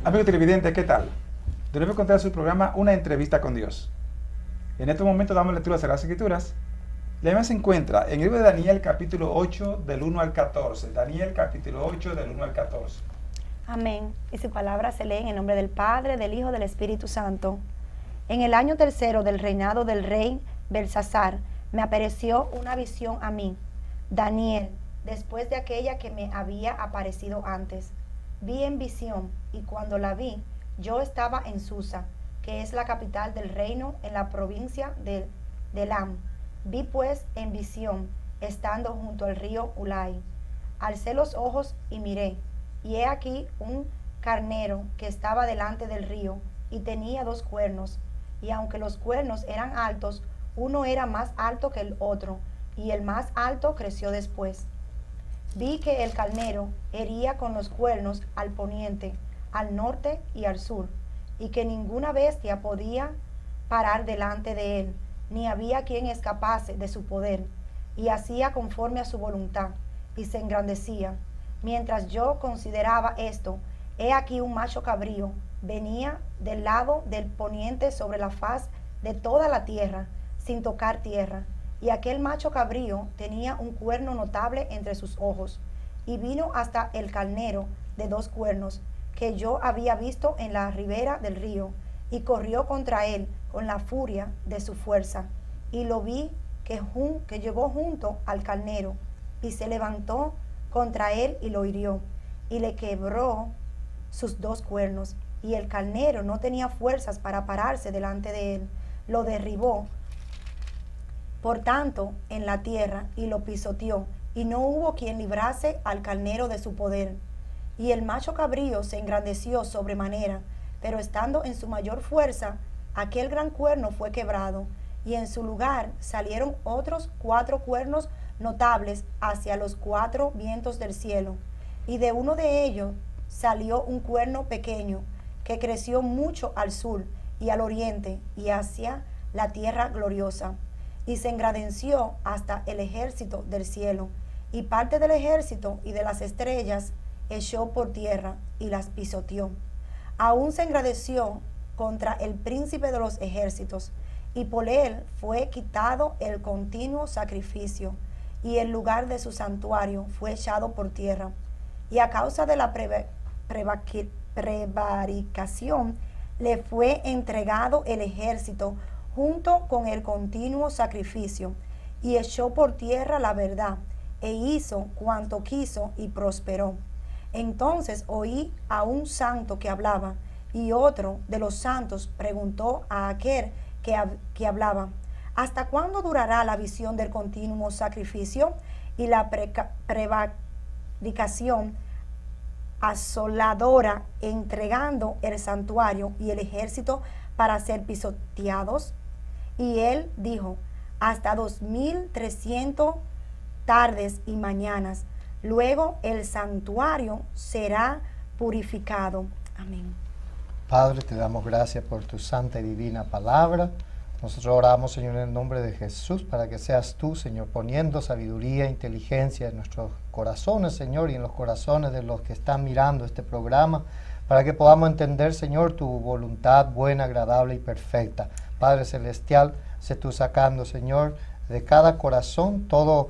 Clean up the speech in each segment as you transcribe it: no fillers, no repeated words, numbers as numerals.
Amigo televidente, ¿qué tal? De nuevo encontrar su programa Una entrevista con Dios. En este momento damos lectura a las Escrituras. La misma se encuentra en el libro de Daniel capítulo 8 del 1 al 14. Daniel capítulo 8 del 1 al 14. Amén. Y su palabra se lee en el nombre del Padre, del Hijo, del Espíritu Santo. En el año tercero del reinado del rey Belsasar, me apareció una visión a mí, Daniel, después de aquella que me había aparecido antes. Vi en visión, y cuando la vi, yo estaba en Susa, que es la capital del reino en la provincia de Elam. Vi pues en visión, estando junto al río Ulai. Alcé los ojos y miré, y he aquí un carnero que estaba delante del río, y tenía 2 cuernos, y aunque los cuernos eran altos, uno era más alto que el otro, y el más alto creció después. Vi que el carnero hería con los cuernos al poniente, al norte y al sur, y que ninguna bestia podía parar delante de él, ni había quien escapase de su poder, y hacía conforme a su voluntad, y se engrandecía. Mientras yo consideraba esto, he aquí un macho cabrío venía del lado del poniente sobre la faz de toda la tierra, sin tocar tierra, y aquel macho cabrío tenía un cuerno notable entre sus ojos, y vino hasta el carnero de 2 cuernos, que yo había visto en la ribera del río, y corrió contra él con la furia de su fuerza, y lo vi que llegó junto al carnero, y se levantó contra él y lo hirió, y le quebró sus 2 cuernos, y el carnero no tenía fuerzas para pararse delante de él, lo derribó por tanto en la tierra, y lo pisoteó, y no hubo quien librase al carnero de su poder. Y el macho cabrío se engrandeció sobremanera, pero estando en su mayor fuerza, aquel gran cuerno fue quebrado, y en su lugar salieron otros 4 cuernos notables hacia los 4 vientos del cielo, y de uno de ellos salió un cuerno pequeño, que creció mucho al sur y al oriente, y hacia la tierra gloriosa, y se engrandeció hasta el ejército del cielo, y parte del ejército y de las estrellas echó por tierra y las pisoteó. Aún se engrandeció contra el príncipe de los ejércitos, y por él fue quitado el continuo sacrificio, y el lugar de su santuario fue echado por tierra. Y a causa de la prevaricación le fue entregado el ejército junto con el continuo sacrificio, y echó por tierra la verdad, e hizo cuanto quiso y prosperó. Entonces oí a un santo que hablaba, y otro de los santos preguntó a aquel que hablaba: ¿hasta cuándo durará la visión del continuo sacrificio y la prevaricación asoladora, entregando el santuario y el ejército para ser pisoteados? Y él dijo: hasta 2300 tardes y mañanas. Luego el santuario será purificado. Amén. Padre, te damos gracias por tu santa y divina palabra. Nosotros oramos, Señor, en el nombre de Jesús, para que seas tú, Señor, poniendo sabiduría e inteligencia en nuestros corazones, Señor, y en los corazones de los que están mirando este programa, para que podamos entender, Señor, tu voluntad buena, agradable y perfecta. Padre Celestial, sé tú sacando, Señor, de cada corazón toda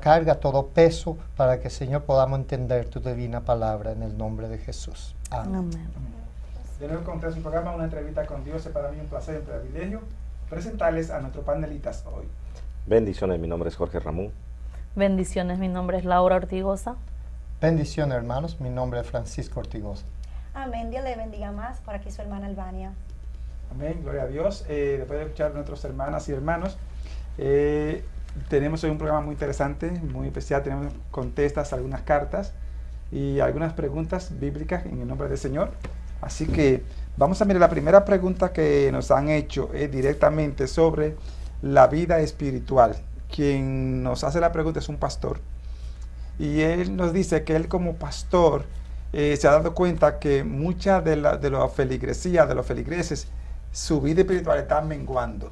carga, todo peso, para que, Señor, podamos entender tu divina palabra en el nombre de Jesús. Amén. Amén. De nuevo encontrar su programa Una entrevista con Dios. Es para mí un placer y un privilegio presentarles a nuestros panelistas hoy. Bendiciones, mi nombre es Jorge Ramón. Bendiciones, mi nombre es Laura Ortigosa. Bendiciones, hermanos, mi nombre es Francisco Ortigosa. Amén. Dios le bendiga más. Por aquí su hermana Albania. Amén, gloria a Dios. Después de escuchar a nuestras hermanas y hermanos, tenemos hoy un programa muy interesante, muy especial. Tenemos contestas, algunas cartas y algunas preguntas bíblicas en el nombre del Señor. Así que vamos a mirar la primera pregunta que nos han hecho, directamente sobre la vida espiritual. Quien nos hace la pregunta es un pastor, y él nos dice que él como pastor se ha dado cuenta que mucha de la feligresía, de los feligreses, su vida espiritual está menguando.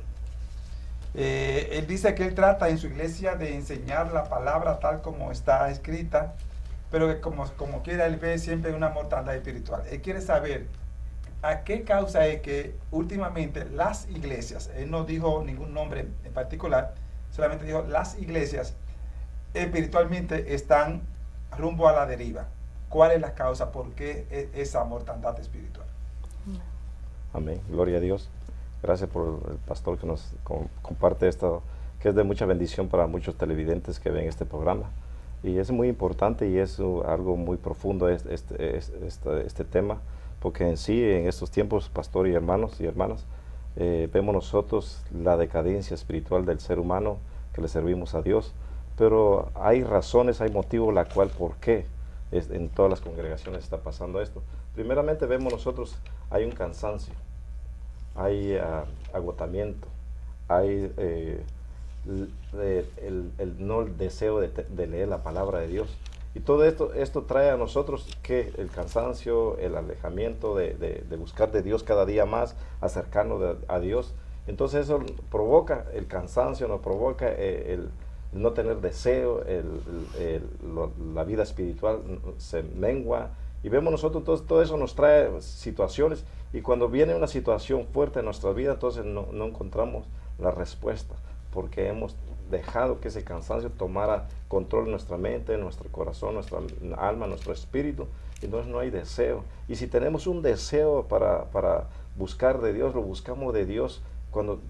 Él dice que él trata en su iglesia de enseñar la palabra tal como está escrita, pero que como quiera él ve siempre una mortandad espiritual. Él quiere saber ¿a qué causa es que últimamente las iglesias, él no dijo ningún nombre en particular, solamente dijo las iglesias espiritualmente están rumbo a la deriva? ¿Cuál es la causa? ¿Por qué esa mortandad espiritual? Amén. Gloria a Dios. Gracias por el pastor que nos comparte esto, que es de mucha bendición para muchos televidentes que ven este programa. Y es muy importante y es algo muy profundo este tema, porque en sí, en estos tiempos, pastor y hermanos y hermanas, vemos nosotros la decadencia espiritual del ser humano que le servimos a Dios, pero hay razones, hay motivos la cual por qué en todas las congregaciones está pasando esto. Primeramente vemos nosotros, hay un cansancio, hay agotamiento, hay el deseo de leer la palabra de Dios. Y todo esto trae a nosotros que el cansancio, el alejamiento de buscar de Dios cada día más, acercarnos a Dios. Entonces eso provoca el cansancio, nos provoca el no tener deseo, la vida espiritual se mengua. Y vemos nosotros, entonces todo eso nos trae situaciones, y cuando viene una situación fuerte en nuestra vida, entonces no encontramos la respuesta, porque hemos dejado que ese cansancio tomara control de nuestra mente, nuestro corazón, nuestra alma, nuestro espíritu. Entonces no hay deseo. Y si tenemos un deseo para buscar de Dios, lo buscamos de Dios cuando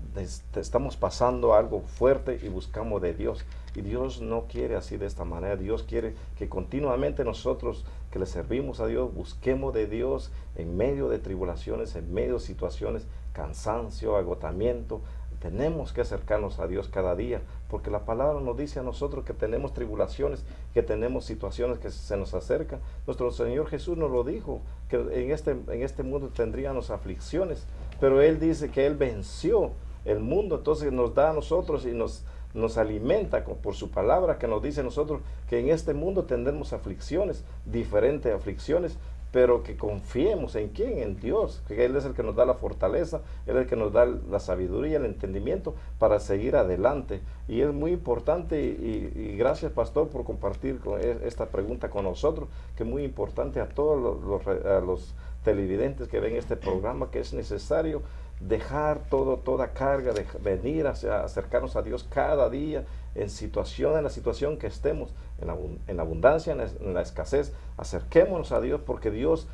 estamos pasando algo fuerte y buscamos de Dios. Y Dios no quiere así, de esta manera. Dios quiere que continuamente nosotros que le servimos a Dios, busquemos de Dios en medio de tribulaciones, en medio de situaciones, cansancio, agotamiento. Tenemos que acercarnos a Dios cada día, porque la palabra nos dice a nosotros que tenemos tribulaciones, que tenemos situaciones que se nos acercan. Nuestro Señor Jesús nos lo dijo, que en este mundo tendríamos aflicciones, pero Él dice que Él venció el mundo, entonces nos da a nosotros y nos alimenta por su palabra, que nos dice a nosotros que en este mundo tendremos aflicciones, diferentes aflicciones, pero que confiemos en quién, en Dios, que Él es el que nos da la fortaleza, Él es el que nos da la sabiduría, el entendimiento para seguir adelante. Y es muy importante, y gracias, pastor, por compartir esta pregunta con nosotros, que es muy importante a todos los televidentes que ven este programa, que es necesario dejar toda carga, de venir acercarnos a Dios cada día, en la situación que estemos, en la abundancia, en la escasez. Acerquémonos a Dios, porque Dios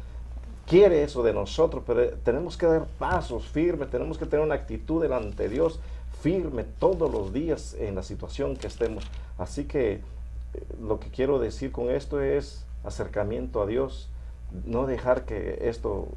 quiere eso de nosotros, pero tenemos que dar pasos firmes, tenemos que tener una actitud delante de Dios firme todos los días en la situación que estemos. Así que lo que quiero decir con esto es acercamiento a Dios, no dejar que esto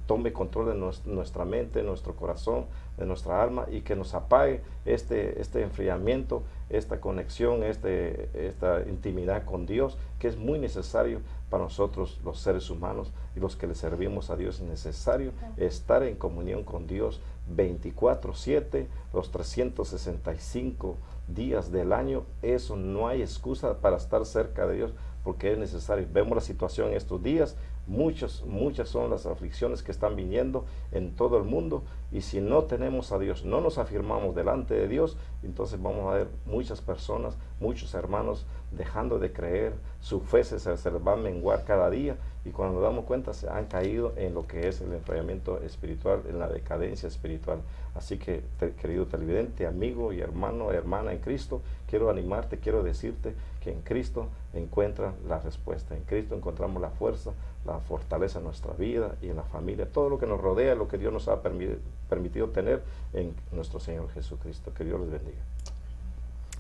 tome control de nuestra mente, nuestro corazón, de nuestra alma, y que nos apague este enfriamiento, esta conexión, esta intimidad con Dios, que es muy necesario para nosotros los seres humanos y los que le servimos a Dios. Es necesario estar en comunión con Dios 24/7, los 365 días del año. Eso no hay excusa para estar cerca de Dios, porque es necesario. Vemos la situación en estos días, muchas son las aflicciones que están viniendo en todo el mundo, y si no tenemos a Dios, no nos afirmamos delante de Dios, entonces vamos a ver muchas personas, muchos hermanos dejando de creer, su fe se les va a menguar cada día, y cuando nos damos cuenta se han caído en lo que es el enfriamiento espiritual, en la decadencia espiritual. Así que, querido televidente, amigo y hermana en Cristo, quiero animarte, quiero decirte que en Cristo encuentra la respuesta, en Cristo encontramos la fuerza, la fortaleza en nuestra vida y en la familia, todo lo que nos rodea, lo que Dios nos ha permitido tener en nuestro Señor Jesucristo. Que Dios les bendiga.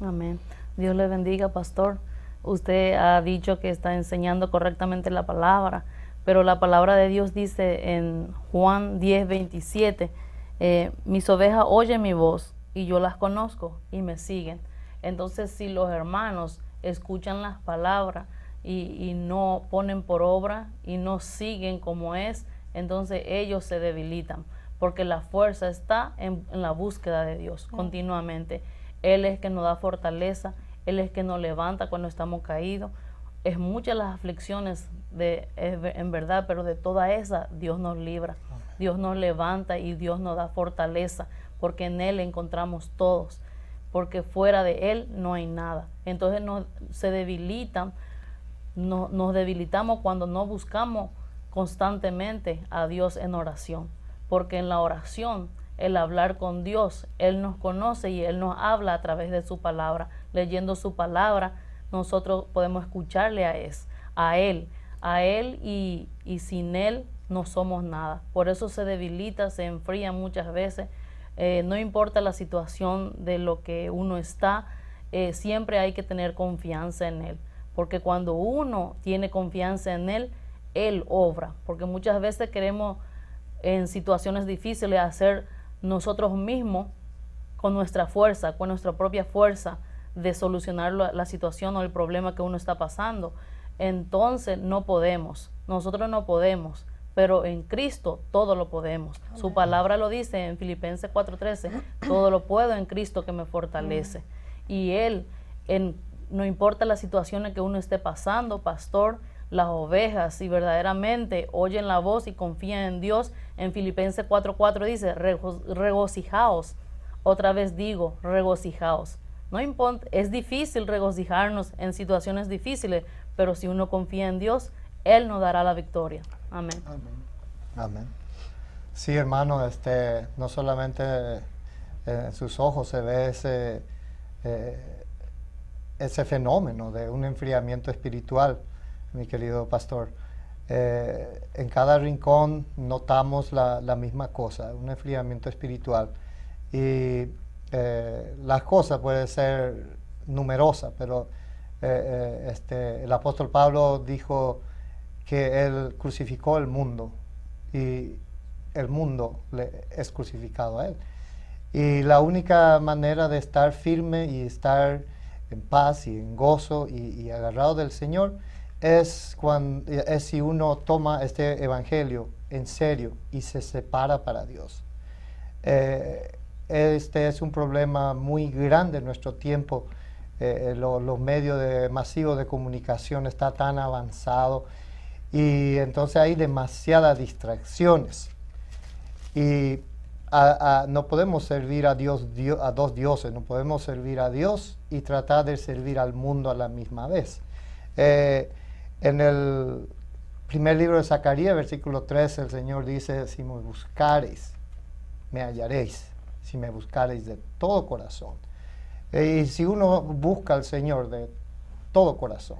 Amén. Dios le bendiga, pastor. Usted ha dicho que está enseñando correctamente la palabra, pero la palabra de Dios dice en Juan 10:27, mis ovejas oyen mi voz y yo las conozco y me siguen. Entonces, si los hermanos escuchan las palabras y no ponen por obra y no siguen como es, entonces ellos se debilitan, porque la fuerza está en la búsqueda de Dios continuamente. Él es que nos da fortaleza, Él es que nos levanta cuando estamos caídos. Es muchas las aflicciones en verdad, pero de toda esa Dios nos libra, Dios nos levanta y Dios nos da fortaleza, porque en Él encontramos todos, porque fuera de Él no hay nada. Entonces nos debilitamos cuando no buscamos constantemente a Dios en oración, porque en la oración, el hablar con Dios, Él nos conoce y Él nos habla a través de su palabra. Leyendo su palabra, nosotros podemos escucharle a Él y sin Él no somos nada. Por eso se debilita, se enfría muchas veces. No importa la situación de lo que uno está, siempre hay que tener confianza en Él, porque cuando uno tiene confianza en Él, Él obra, porque muchas veces queremos en situaciones difíciles hacer nosotros mismos con nuestra fuerza, con nuestra propia fuerza de solucionar la situación o el problema que uno está pasando. Entonces no podemos, nosotros no podemos, pero en Cristo todo lo podemos. Amén. Su palabra lo dice en Filipenses 4:13, todo lo puedo en Cristo que me fortalece. Y Él, no importa las situaciones que uno esté pasando, pastor, las ovejas, si verdaderamente oyen la voz y confían en Dios, en Filipenses 4:4 dice, regocijaos. Otra vez digo, regocijaos. No importa, es difícil regocijarnos en situaciones difíciles, pero si uno confía en Dios, Él nos dará la victoria. Amén. Amén. Amén. Sí, hermano, no solamente en sus ojos se ve ese fenómeno de un enfriamiento espiritual, mi querido pastor. En cada rincón notamos la misma cosa, un enfriamiento espiritual. Y las cosas pueden ser numerosas, pero el apóstol Pablo dijo que él crucificó el mundo y el mundo es crucificado a él. Y la única manera de estar firme y estar en paz y en gozo y agarrado del Señor es si uno toma este evangelio en serio y se separa para Dios. Este es un problema muy grande en nuestro tiempo. Los medios masivos de comunicación están tan avanzados y entonces hay demasiadas distracciones. Y no podemos servir a dos dioses, no podemos servir a Dios y tratar de servir al mundo a la misma vez. En el primer libro de Zacarías, versículo 13, el Señor dice, si me buscareis, me hallaréis, si me buscareis de todo corazón. Y si uno busca al Señor de todo corazón,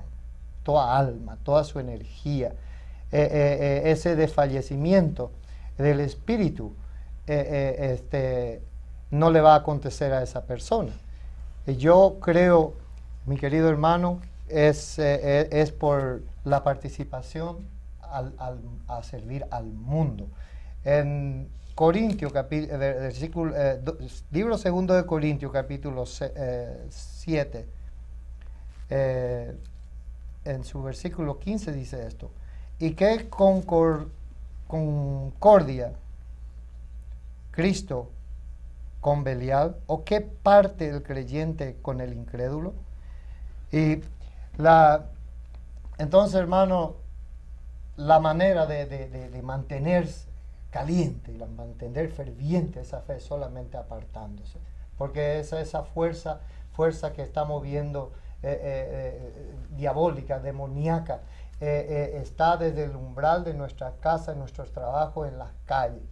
toda alma, toda su energía, ese desfallecimiento del espíritu, no le va a acontecer a esa persona. Yo creo, mi querido hermano, es por la participación a servir al mundo. En Corintios, libro segundo de Corintios, capítulo 7, en su versículo 15 dice esto: ¿y qué concordia Cristo con Belial? ¿O qué parte el creyente con el incrédulo? Y entonces, hermano, la manera de mantenerse caliente y mantener ferviente esa fe solamente apartándose, porque esa fuerza que estamos viendo diabólica, demoníaca, está desde el umbral de nuestra casa, en nuestros trabajos, en las calles,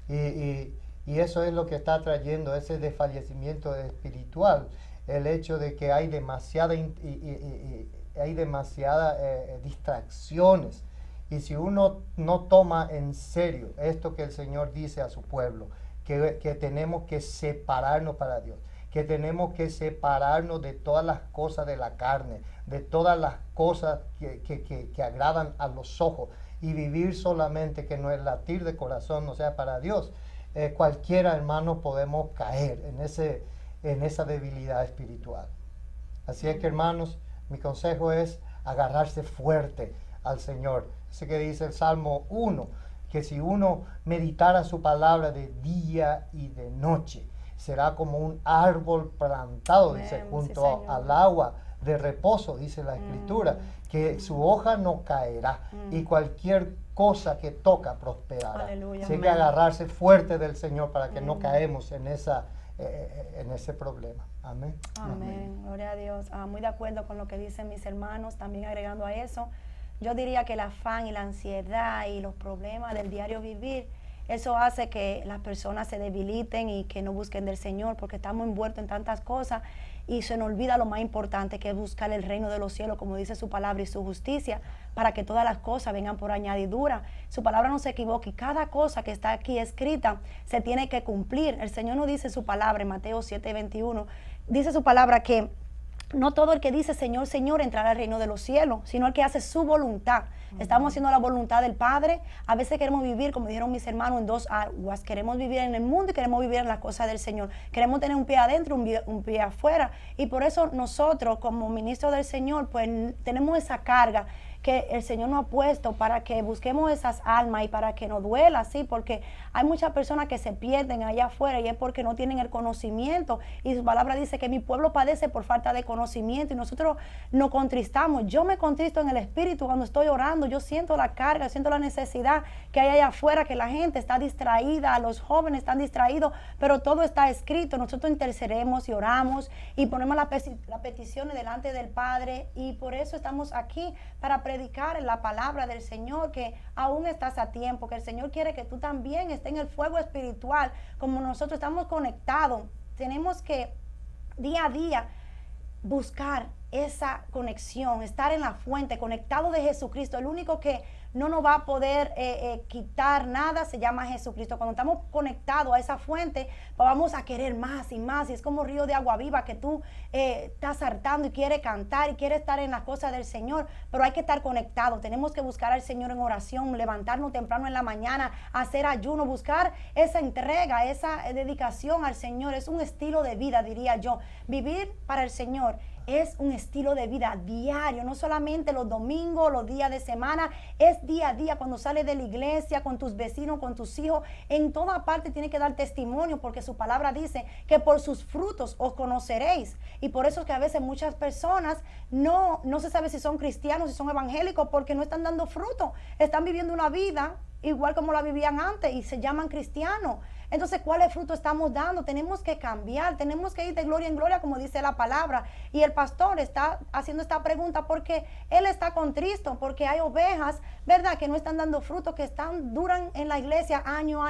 y eso es lo que está trayendo ese desfallecimiento espiritual, el hecho de que hay demasiadas distracciones. Y si uno no toma en serio esto que el Señor dice a su pueblo, que tenemos que separarnos para Dios, que tenemos que separarnos de todas las cosas de la carne, de todas las cosas que agradan a los ojos, y vivir solamente que nuestro latir de corazón no sea para Dios, cualquiera, hermano, podemos caer en esa debilidad espiritual. Así es que, hermanos, mi consejo es agarrarse fuerte al Señor. Ese que dice el Salmo 1, que si uno meditara su palabra de día y de noche, será como un árbol plantado, dice, junto al agua de reposo, dice la Escritura, que su hoja no caerá y cualquier cosa que toca prosperará. Aleluya. Hay que agarrarse fuerte del Señor para que no caemos en ese problema. Amén. Amén. Gloria a Dios. Muy de acuerdo con lo que dicen mis hermanos, también agregando a eso, yo diría que el afán y la ansiedad y los problemas del diario vivir, eso hace que las personas se debiliten y que no busquen del Señor, porque estamos envueltos en tantas cosas y se nos olvida lo más importante, que es buscar el reino de los cielos, como dice su palabra, y su justicia, para que todas las cosas vengan por añadidura. Su palabra no se equivoca y cada cosa que está aquí escrita se tiene que cumplir. El Señor nos dice su palabra en Mateo 7:21, dice su palabra que no todo el que dice Señor, Señor entrará al reino de los cielos, sino el que hace su voluntad. Estamos haciendo la voluntad del Padre. A veces queremos vivir, como dijeron mis hermanos, en dos aguas. Queremos vivir en el mundo y queremos vivir en las cosas del Señor. Queremos tener un pie adentro, un pie afuera. Y por eso nosotros, como ministros del Señor, pues tenemos esa carga que el Señor nos ha puesto para que busquemos esas almas y para que nos duela, ¿sí? Porque hay muchas personas que se pierden allá afuera y es porque no tienen el conocimiento, y su palabra dice que mi pueblo padece por falta de conocimiento y nosotros nos contristamos. Yo me contristo en el espíritu cuando estoy orando, yo siento la carga, siento la necesidad que hay allá afuera, que la gente está distraída, los jóvenes están distraídos, pero todo está escrito. Nosotros intercedemos y oramos y ponemos las peticiones delante del Padre, y por eso estamos aquí, para predicar la palabra del Señor, que aún estás a tiempo, que el Señor quiere que tú también estés en el fuego espiritual, como nosotros estamos conectados. Tenemos que día a día buscar esa conexión, estar en la fuente, conectado de Jesucristo. El único que no nos va a poder quitar nada se llama Jesucristo. Cuando estamos conectados a esa fuente, pues vamos a querer más y más, y es como río de agua viva que tú estás hartando y quieres cantar y quieres estar en las cosas del Señor, pero hay que estar conectado. Tenemos que buscar al Señor en oración, levantarnos temprano en la mañana, hacer ayuno, buscar esa entrega, esa dedicación al Señor. Es un estilo de vida, diría yo. Vivir para el Señor es un estilo de vida diario, no solamente los domingos, los días de semana, es día a día, cuando sales de la iglesia, con tus vecinos, con tus hijos, en toda parte tienes que dar testimonio, porque su palabra dice que por sus frutos os conoceréis. Y por eso es que a veces muchas personas no se sabe si son cristianos, si son evangélicos, porque no están dando fruto, están viviendo una vida igual como la vivían antes y se llaman cristianos. Entonces, ¿cuál fruto estamos dando? Tenemos que cambiar, tenemos que ir de gloria en gloria, como dice la palabra. Y el pastor está haciendo esta pregunta porque él está contristo, porque hay ovejas, ¿verdad?, que no están dando fruto, que duran en la iglesia año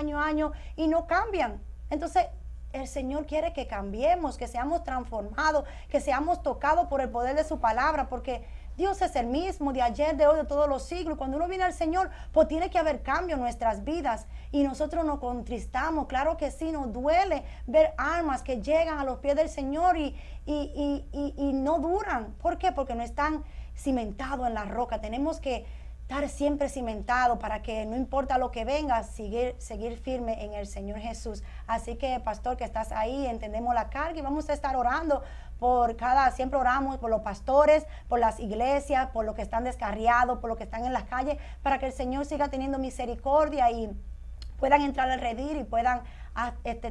y no cambian. Entonces, el Señor quiere que cambiemos, que seamos transformados, que seamos tocados por el poder de su palabra, porque Dios es el mismo de ayer, de hoy, de todos los siglos. Cuando uno viene al Señor, pues tiene que haber cambio en nuestras vidas. Y nosotros nos contristamos, claro que sí, nos duele ver almas que llegan a los pies del Señor y no duran. ¿Por qué? Porque no están cimentados en la roca. Tenemos que estar siempre cimentado para que no importa lo que venga, seguir firme en el Señor Jesús. Así que, pastor, que estás ahí, entendemos la carga y vamos a estar orando siempre oramos por los pastores, por las iglesias, por los que están descarriados, por los que están en las calles, para que el Señor siga teniendo misericordia y puedan entrar al redil y puedan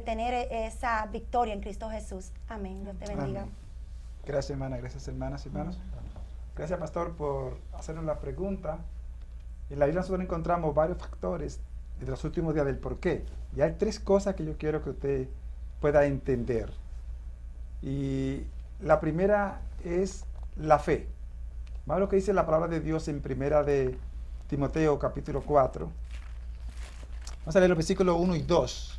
tener esa victoria en Cristo Jesús. Amén. Dios te bendiga. Amén. Gracias, hermana. Gracias, hermanas y hermanos. Gracias, pastor, por hacernos la pregunta. En la Biblia nosotros encontramos varios factores de los últimos días del por qué. Y hay 3 cosas que yo quiero que usted pueda entender. Y la primera es la fe. Vamos a ver lo que dice la palabra de Dios en primera de Timoteo capítulo 4. Vamos a leer los versículos 1 y 2.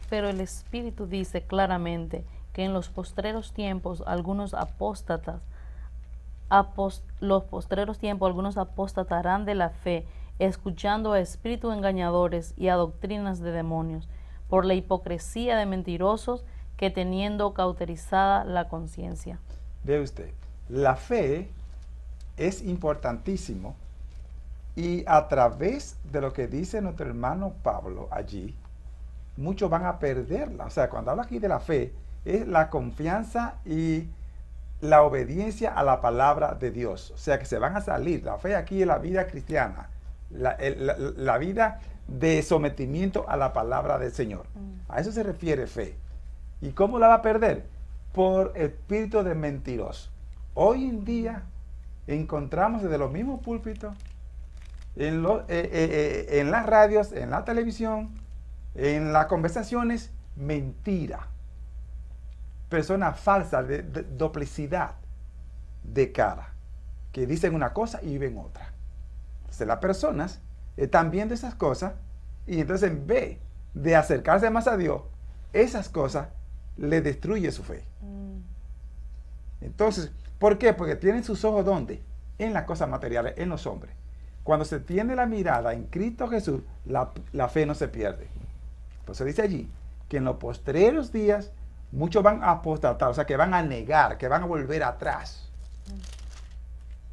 Pero el Espíritu dice claramente que en los postreros tiempos algunos apostatarán de la fe, escuchando a espíritus engañadores y a doctrinas de demonios, por la hipocresía de mentirosos que teniendo cauterizada la conciencia. Ve usted, la fe es importantísimo, y a través de lo que dice nuestro hermano Pablo allí, muchos van a perderla. O sea, cuando habla aquí de la fe, es la confianza y la obediencia a la palabra de Dios. O sea, que se van a salir. La fe aquí es la vida cristiana, la vida de sometimiento a la palabra del Señor. A eso se refiere fe. ¿Y cómo la va a perder? Por espíritu de mentiroso. Hoy en día encontramos desde los mismos púlpitos, en las radios, en la televisión, en las conversaciones, mentira. Personas falsas, de duplicidad. de cara, que dicen una cosa y viven otra. Entonces las personas están viendo esas cosas y entonces en vez de acercarse más a Dios, esas cosas le destruyen su fe. Entonces, ¿por qué? Porque tienen sus ojos ¿dónde? En las cosas materiales, en los hombres. Cuando se tiene la mirada en Cristo Jesús, la fe no se pierde. Por eso dice allí que en los postreros días muchos van a apostatar, o sea, que van a negar, que van a volver atrás.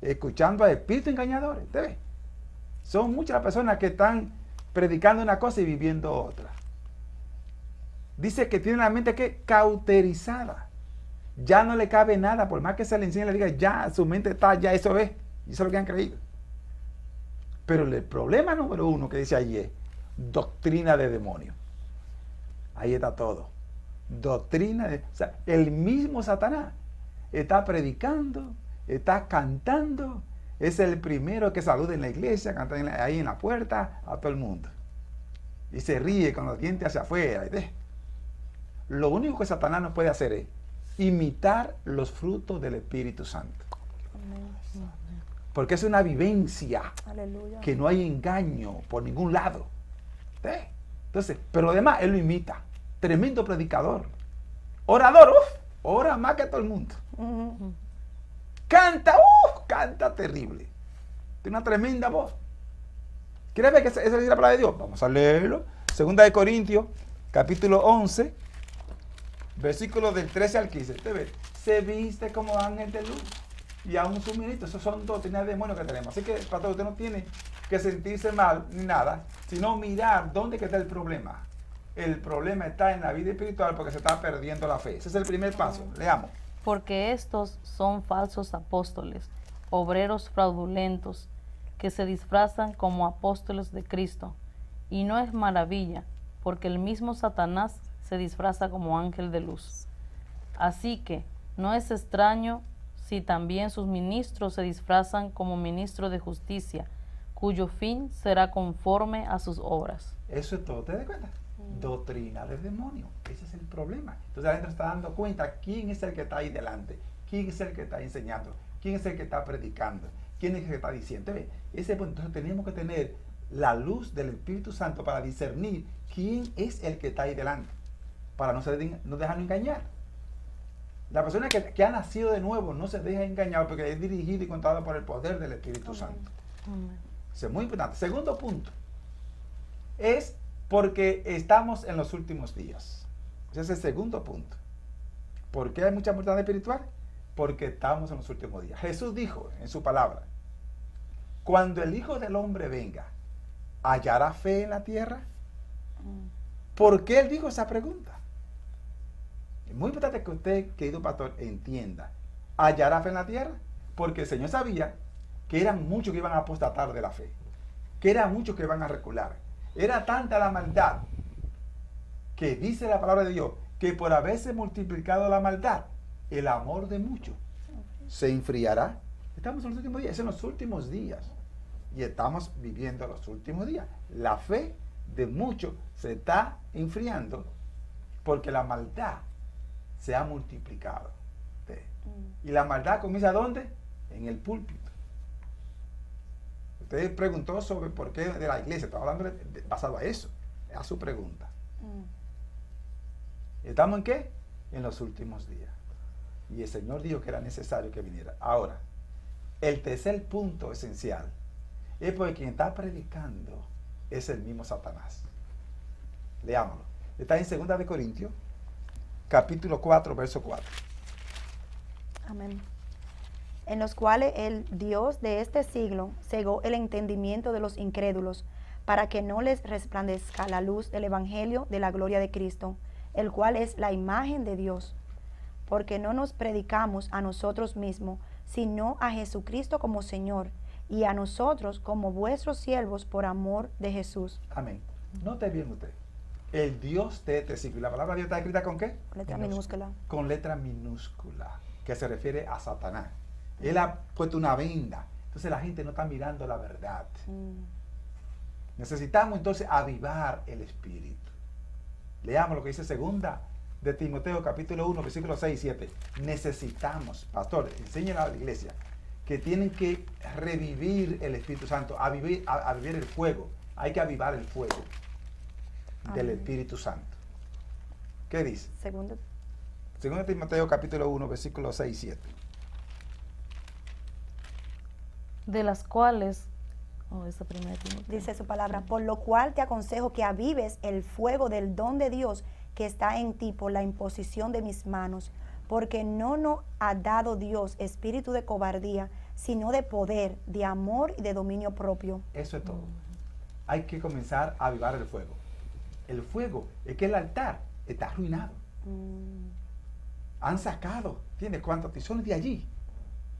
Escuchando a espíritus engañadores. ¿Te ves? Son muchas las personas que están predicando una cosa y viviendo otra. Dice que tienen la mente que cauterizada. Ya no le cabe nada, por más que se le enseñe, le diga, ya su mente está, ya eso es. Y eso es lo que han creído. Pero el problema número uno que dice allí es doctrina de demonio. Ahí está todo. Doctrina de... O sea, el mismo Satanás está predicando, está cantando, es el primero que saluda en la iglesia, canta ahí en la puerta a todo el mundo. Y se ríe con los dientes hacia afuera. Lo único que Satanás no puede hacer es imitar los frutos del Espíritu Santo. Porque es una vivencia. Aleluya. Que no hay engaño por ningún lado. Entonces, pero lo demás, él lo imita. Tremendo predicador. Orador, ora más que todo el mundo. Canta, canta terrible. Tiene una tremenda voz. ¿Quieres ver que esa es la palabra de Dios? Vamos a leerlo. Segunda de Corintios, capítulo 11, versículos del 13 al 15. Usted ve, se viste como ángel de luz y aún su ministro. Esos son doctrinas de demonios que tenemos. Así que, pastor, usted no tiene que sentirse mal ni nada, sino mirar dónde está el problema. El problema está en la vida espiritual porque se está perdiendo la fe. Ese es el primer paso. Leamos. Porque estos son falsos apóstoles, obreros fraudulentos, que se disfrazan como apóstoles de Cristo. Y no es maravilla, porque el mismo Satanás se disfraza como ángel de luz. Así que no es extraño si también sus ministros se disfrazan como ministros de justicia, cuyo fin será conforme a sus obras. Eso es todo, ¿te das cuenta? Doctrina del demonio, ese es el problema. Entonces la gente está dando cuenta quién es el que está ahí delante, quién es el que está enseñando, quién es el que está predicando, quién es el que está diciendo. Entonces tenemos que tener la luz del Espíritu Santo para discernir quién es el que está ahí delante, para no dejarnos engañar. La persona que ha nacido de nuevo no se deja engañar porque es dirigido y contado por el poder del Espíritu Santo. Eso es muy importante. Segundo punto es porque estamos en los últimos días. Ese es el segundo punto. ¿Por qué hay mucha mortandad espiritual? Porque estamos en los últimos días. Jesús dijo en su palabra, cuando el Hijo del Hombre venga, ¿hallará fe en la tierra? ¿Por qué él dijo esa pregunta? Es muy importante que usted, querido pastor, entienda. ¿Hallará fe en la tierra? Porque el Señor sabía que eran muchos que iban a apostatar de la fe, que eran muchos que iban a recular. Era tanta la maldad que dice la palabra de Dios que por haberse multiplicado la maldad, el amor de muchos se enfriará. Estamos en los últimos días, es en los últimos días. Y estamos viviendo los últimos días. La fe de muchos se está enfriando porque la maldad se ha multiplicado. Y la maldad comienza ¿dónde? En el púlpito. Usted preguntó sobre por qué de la iglesia. Estamos hablando basado a eso, a su pregunta. ¿Estamos en qué? En los últimos días. Y el Señor dijo que era necesario que viniera. Ahora, el tercer punto esencial es porque quien está predicando es el mismo Satanás. Leámoslo. Está en 2 de Corintios, capítulo 4, verso 4. Amén. En los cuales el Dios de este siglo cegó el entendimiento de los incrédulos, para que no les resplandezca la luz del Evangelio de la gloria de Cristo, el cual es la imagen de Dios. Porque no nos predicamos a nosotros mismos, sino a Jesucristo como Señor, y a nosotros como vuestros siervos por amor de Jesús. Amén. Note bien usted. El Dios de este siglo. ¿Y la palabra Dios está escrita con qué? Letra minúscula. Con letra minúscula, que se refiere a Satanás. Él ha puesto una venda. Entonces la gente no está mirando la verdad. Necesitamos entonces avivar el espíritu. Leamos lo que dice 2 de Timoteo capítulo 1, versículos 6 y 7. Necesitamos, pastor, enséñenle a la iglesia que tienen que revivir el Espíritu Santo, a vivir el fuego. Hay que avivar el fuego del Espíritu Santo. ¿Qué dice? Segundo Timoteo capítulo 1, versículos 6 y 7. De las cuales, esta primera Timoteo. dice su palabra, por lo cual te aconsejo que avives el fuego del don de Dios que está en ti por la imposición de mis manos, porque no nos ha dado Dios espíritu de cobardía, sino de poder, de amor y de dominio propio. Eso es todo. Hay que comenzar a avivar el fuego. El fuego es que el altar está arruinado. Han sacado, ¿entiendes? Cuántos tizones de allí.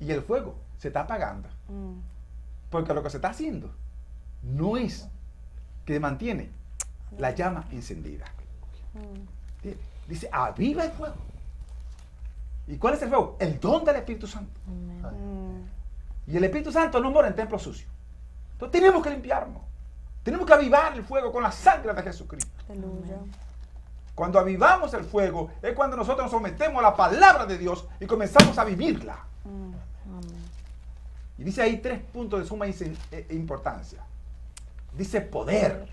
Y el fuego se está apagando. Porque lo que se está haciendo no es que mantiene la llama encendida. ¿Entiendes? Dice, aviva el fuego. ¿Y cuál es el fuego? El don del Espíritu Santo. Y el Espíritu Santo no mora en templos sucios. Entonces tenemos que limpiarnos. Tenemos que avivar el fuego con la sangre de Jesucristo. Aleluya. Cuando avivamos el fuego es cuando nosotros nos sometemos a la palabra de Dios y comenzamos a vivirla. Y dice ahí 3 puntos de suma importancia. Dice poder,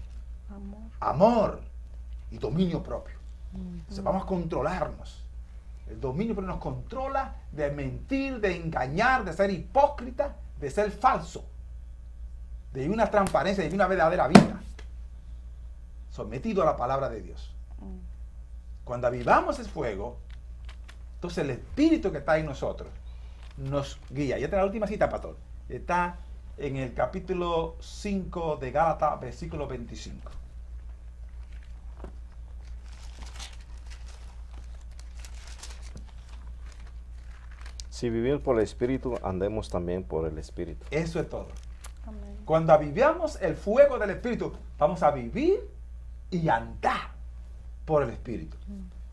amor y dominio propio. Entonces vamos a controlarnos. El dominio propio nos controla de mentir, de engañar, de ser hipócrita, de ser falso, de una transparencia, de una verdadera vida. Sometido a la palabra de Dios. Cuando avivamos el fuego, entonces el Espíritu que está en nosotros nos guía. Y esta es la última cita, pastor. Está en el capítulo 5 de Gálatas, versículo 25. Si vivimos por el Espíritu, andemos también por el Espíritu. Eso es todo. Amén. Cuando avivamos el fuego del Espíritu, vamos a vivir y andar por el Espíritu.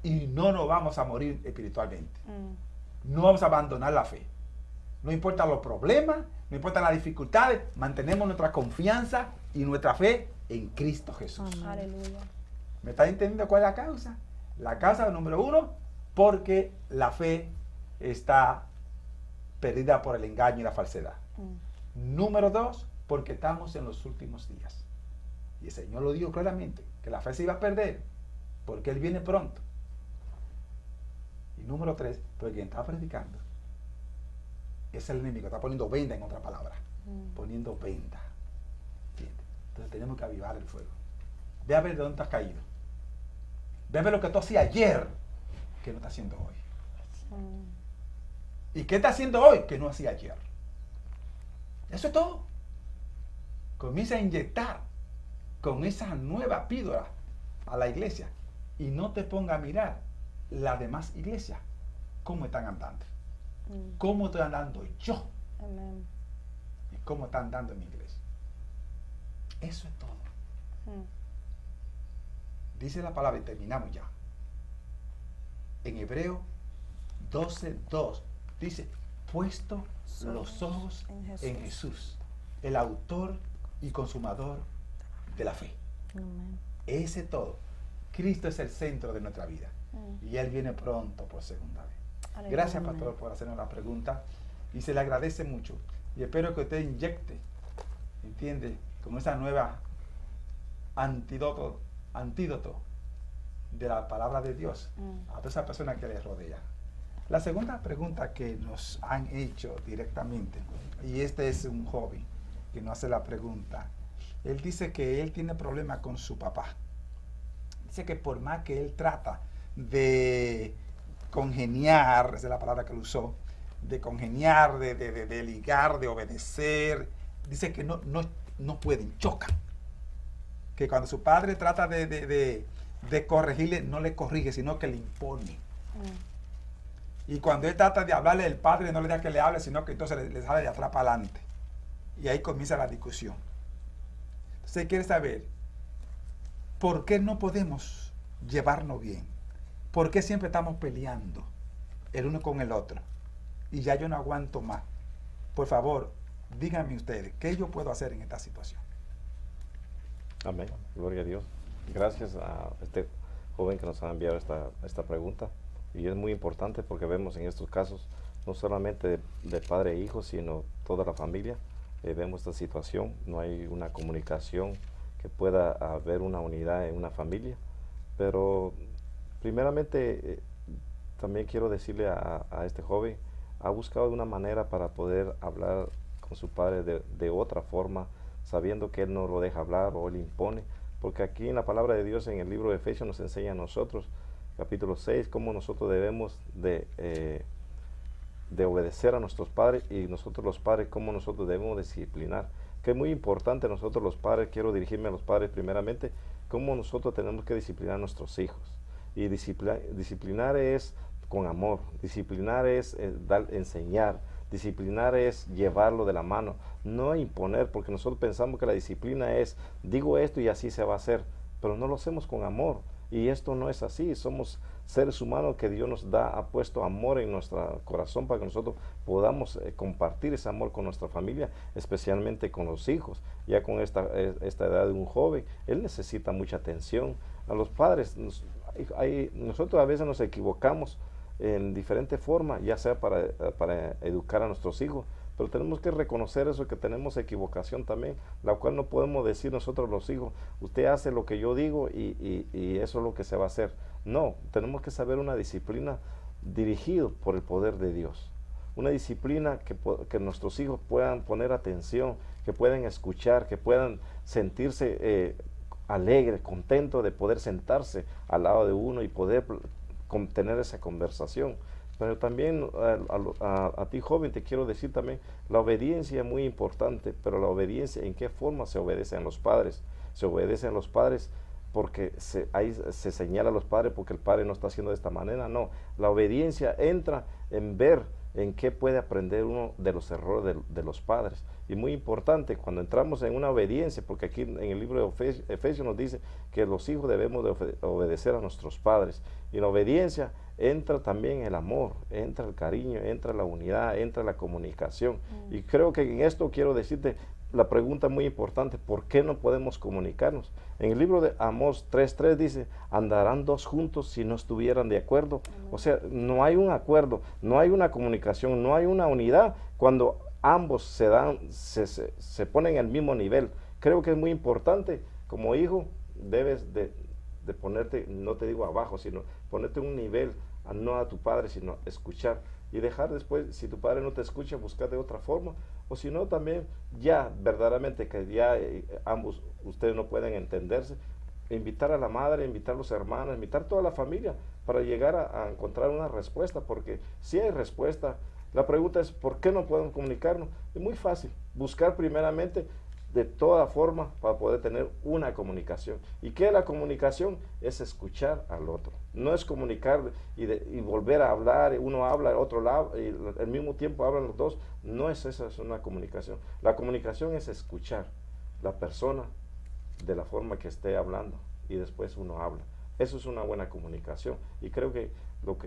Y no nos vamos a morir espiritualmente. No vamos a abandonar la fe. No importa los problemas, no importa las dificultades, mantenemos nuestra confianza y nuestra fe en Cristo Jesús. Aleluya. ¿Me está entendiendo cuál es la causa? La causa número 1, porque la fe está perdida por el engaño y la falsedad. Número 2, porque estamos en los últimos días. Y el Señor lo dijo claramente, que la fe se iba a perder, porque Él viene pronto. Y número 3, porque quien está predicando es el enemigo, está poniendo venda, en otra palabra. Poniendo venda. ¿Entiendes? Entonces tenemos que avivar el fuego. Ve a ver de dónde has caído. Ve a ver lo que tú hacías ayer, que no está haciendo hoy. ¿Y qué está haciendo hoy que no hacía ayer? Eso es todo. Comienza a inyectar con esa nueva píldora a la iglesia y no te ponga a mirar las demás iglesias cómo están andando. Cómo estoy andando yo. Amén. Y cómo está andando mi iglesia. Eso es todo. Dice la palabra y terminamos ya. En Hebreo 12:2 dice, puesto los ojos en Jesús, el autor y consumador de la fe. Ese es todo. Cristo es el centro de nuestra vida. Y Él viene pronto por segunda vez. Aleluya. Gracias, pastor, por hacernos la pregunta. Y se le agradece mucho. Y espero que usted inyecte, ¿entiende? Como esa nueva antídoto de la palabra de Dios a toda esa persona que le rodea. La segunda pregunta que nos han hecho directamente, y este es un joven que nos hace la pregunta. Él dice que él tiene problemas con su papá. Dice que por más que él trata de congeniar, esa es la palabra que él usó, de congeniar, de ligar, de obedecer, dice que no pueden, chocan. Que cuando su padre trata de corregirle, no le corrige, sino que le impone. Y cuando él trata de hablarle del padre, no le deja que le hable, sino que entonces le sale de atrás para adelante. Y ahí comienza la discusión. Entonces quiere saber, ¿por qué no podemos llevarnos bien? ¿Por qué siempre estamos peleando el uno con el otro? Y ya yo no aguanto más. Por favor, díganme ustedes, ¿qué yo puedo hacer en esta situación? Amén. Gloria a Dios. Gracias a joven que nos ha enviado esta pregunta. Y es muy importante porque vemos en estos casos, no solamente de padre e hijo, sino toda la familia. Vemos esta situación, no hay una comunicación que pueda haber una unidad en una familia. Pero primeramente también quiero decirle a este joven, ha buscado una manera para poder hablar con su padre de otra forma, sabiendo que él no lo deja hablar o él impone, porque aquí en la palabra de Dios, en el libro de Efesios, nos enseña a nosotros, capítulo 6, cómo nosotros debemos de obedecer a nuestros padres, y nosotros los padres, cómo nosotros debemos disciplinar, que es muy importante. Nosotros los padres, quiero dirigirme a los padres primeramente, cómo nosotros tenemos que disciplinar a nuestros hijos. Y disciplinar es con amor, disciplinar es enseñar, disciplinar es llevarlo de la mano, no imponer, porque nosotros pensamos que la disciplina es, digo esto y así se va a hacer, pero no lo hacemos con amor, y esto no es así. Somos seres humanos que Dios ha puesto amor en nuestro corazón para que nosotros podamos compartir ese amor con nuestra familia, especialmente con los hijos. Ya con esta edad de un joven, él necesita mucha atención. A los padres, nosotros a veces nos equivocamos en diferentes formas, ya sea para educar a nuestros hijos, pero tenemos que reconocer eso, que tenemos equivocación también, la cual no podemos decir nosotros los hijos, usted hace lo que yo digo y eso es lo que se va a hacer. No, tenemos que saber una disciplina dirigida por el poder de Dios, una disciplina que nuestros hijos puedan poner atención, que puedan escuchar, que puedan sentirse alegres, contentos de poder sentarse al lado de uno y poder tener esa conversación. Pero también a ti, joven, te quiero decir también, la obediencia es muy importante, pero la obediencia, ¿en qué forma se obedece a los padres? Se obedece a los padres porque ahí se señala a los padres porque el padre no está haciendo de esta manera. No, la obediencia entra en ver en qué puede aprender uno de los errores de los padres. Y muy importante, cuando entramos en una obediencia, porque aquí en el libro de Efesios nos dice que los hijos debemos de obedecer a nuestros padres. Y en la obediencia entra también el amor, entra el cariño, entra la unidad, entra la comunicación. Y creo que en esto quiero decirte la pregunta muy importante: ¿por qué no podemos comunicarnos? En el libro de Amós 3:3 dice, andarán dos juntos si no estuvieran de acuerdo. O sea, no hay un acuerdo, no hay una comunicación, no hay una unidad cuando ambos se ponen al mismo nivel. Creo que es muy importante, como hijo, debes de ponerte, no te digo abajo, sino ponerte un nivel, no a tu padre, sino escuchar. Y dejar después, si tu padre no te escucha, buscar de otra forma. O si no, también ya verdaderamente que ya ambos, ustedes no pueden entenderse, invitar a la madre, invitar a los hermanos, invitar a toda la familia para llegar a encontrar una respuesta, porque si hay respuesta. La pregunta es, ¿por qué no podemos comunicarnos? Es muy fácil, buscar primeramente de toda forma para poder tener una comunicación. ¿Y qué es la comunicación? Es escuchar al otro. No es comunicar y volver a hablar, uno habla, el otro lado, y al mismo tiempo hablan los dos. No es esa, es una comunicación. La comunicación es escuchar la persona de la forma que esté hablando y después uno habla. Eso es una buena comunicación. Y creo que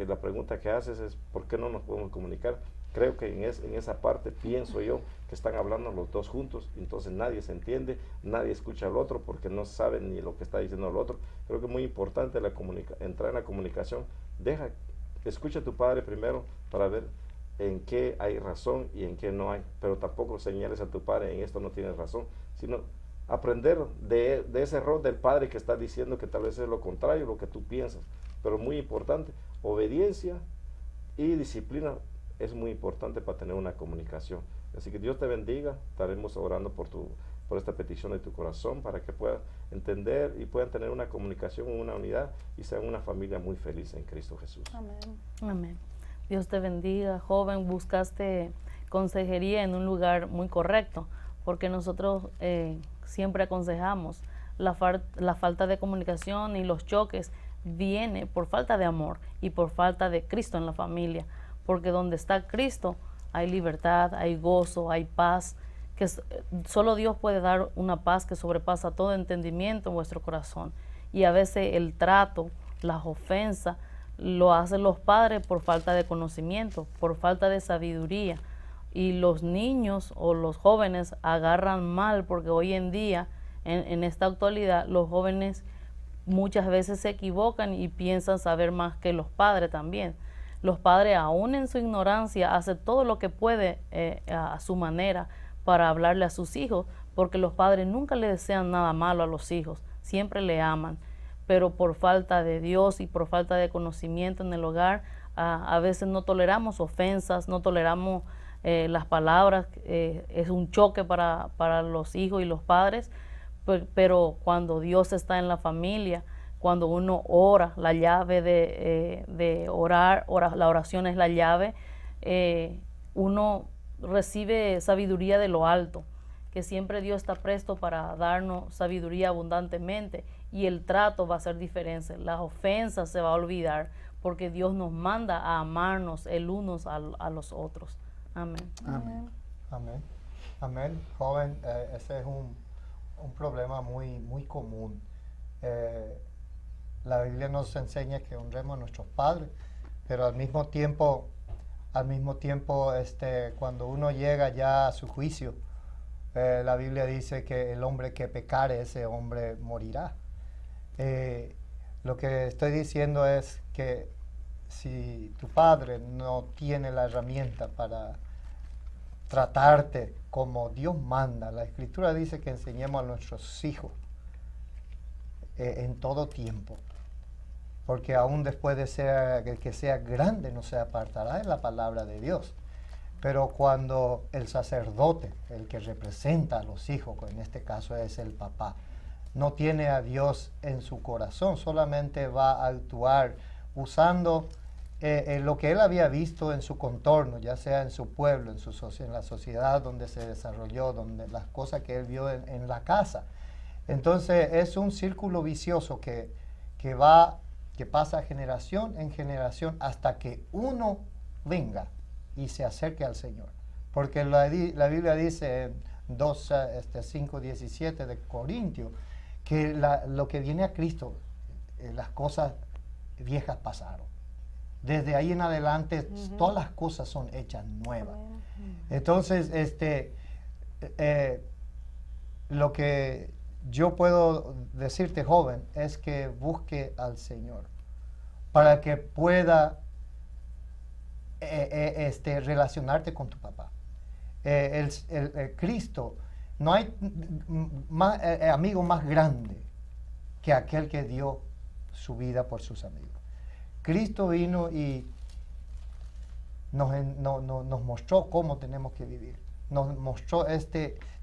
la pregunta que haces es, ¿por qué no nos podemos comunicar? Creo que en esa parte pienso yo que están hablando los dos juntos, entonces nadie se entiende, nadie escucha al otro porque no saben ni lo que está diciendo el otro. Creo que es muy importante entrar en la comunicación. Escucha a tu padre primero para ver en qué hay razón y en qué no hay, pero tampoco señales a tu padre en esto no tienes razón, sino aprender de ese error del padre que está diciendo que tal vez es lo contrario, lo que tú piensas. Pero muy importante, obediencia y disciplina es muy importante para tener una comunicación. Así que Dios te bendiga. Estaremos orando por esta petición de tu corazón para que puedas entender y puedan tener una comunicación, una unidad y sean una familia muy feliz en Cristo Jesús. Amén. Amén. Dios te bendiga, joven. Buscaste consejería en un lugar muy correcto, porque nosotros siempre aconsejamos la falta de comunicación y los choques viene por falta de amor y por falta de Cristo en la familia, porque donde está Cristo hay libertad, hay gozo, hay paz, que solo Dios puede dar una paz que sobrepasa todo entendimiento en vuestro corazón. Y a veces el trato, las ofensas, lo hacen los padres por falta de conocimiento, por falta de sabiduría. Y los niños o los jóvenes agarran mal, porque hoy en día, en esta actualidad, los jóvenes muchas veces se equivocan y piensan saber más que los padres también. Los padres, aún en su ignorancia, hacen todo lo que puede a su manera para hablarle a sus hijos, porque los padres nunca le desean nada malo a los hijos, siempre le aman, pero por falta de Dios y por falta de conocimiento en el hogar, a veces no toleramos ofensas, no toleramos las palabras, es un choque para los hijos y los padres, pero cuando Dios está en la familia, cuando uno ora, la llave de orar, la oración es la llave, uno recibe sabiduría de lo alto, que siempre Dios está presto para darnos sabiduría abundantemente, y el trato va a ser diferente, las ofensas se va a olvidar, porque Dios nos manda a amarnos el unos a los otros. Amén. Amén. Amén. Amén. Joven, ese es un problema muy común. La Biblia nos enseña que honremos a nuestros padres, pero al mismo tiempo, cuando uno llega ya a su juicio, la Biblia dice que el hombre que pecare, ese hombre morirá. Lo que estoy diciendo es que si tu padre no tiene la herramienta para tratarte como Dios manda, la Escritura dice que enseñemos a nuestros hijos en todo tiempo, porque aún después de que sea grande no se apartará de la palabra de Dios. Pero cuando el sacerdote, el que representa a los hijos, en este caso es el papá, no tiene a Dios en su corazón, solamente va a actuar usando lo que él había visto en su contorno, ya sea en su pueblo, en la sociedad donde se desarrolló, donde las cosas que él vio en la casa. Entonces es un círculo vicioso que pasa generación en generación hasta que uno venga y se acerque al Señor. Porque la Biblia dice en 5:17 de Corintios que lo que viene a Cristo, las cosas viejas pasaron. Desde ahí en adelante todas las cosas son hechas nuevas. Entonces, lo que yo puedo decirte, joven, es que busque al Señor para que pueda relacionarte con tu papá. Cristo, no hay amigo más grande que aquel que dio su vida por sus amigos. Cristo vino y nos mostró cómo tenemos que vivir. Nos mostró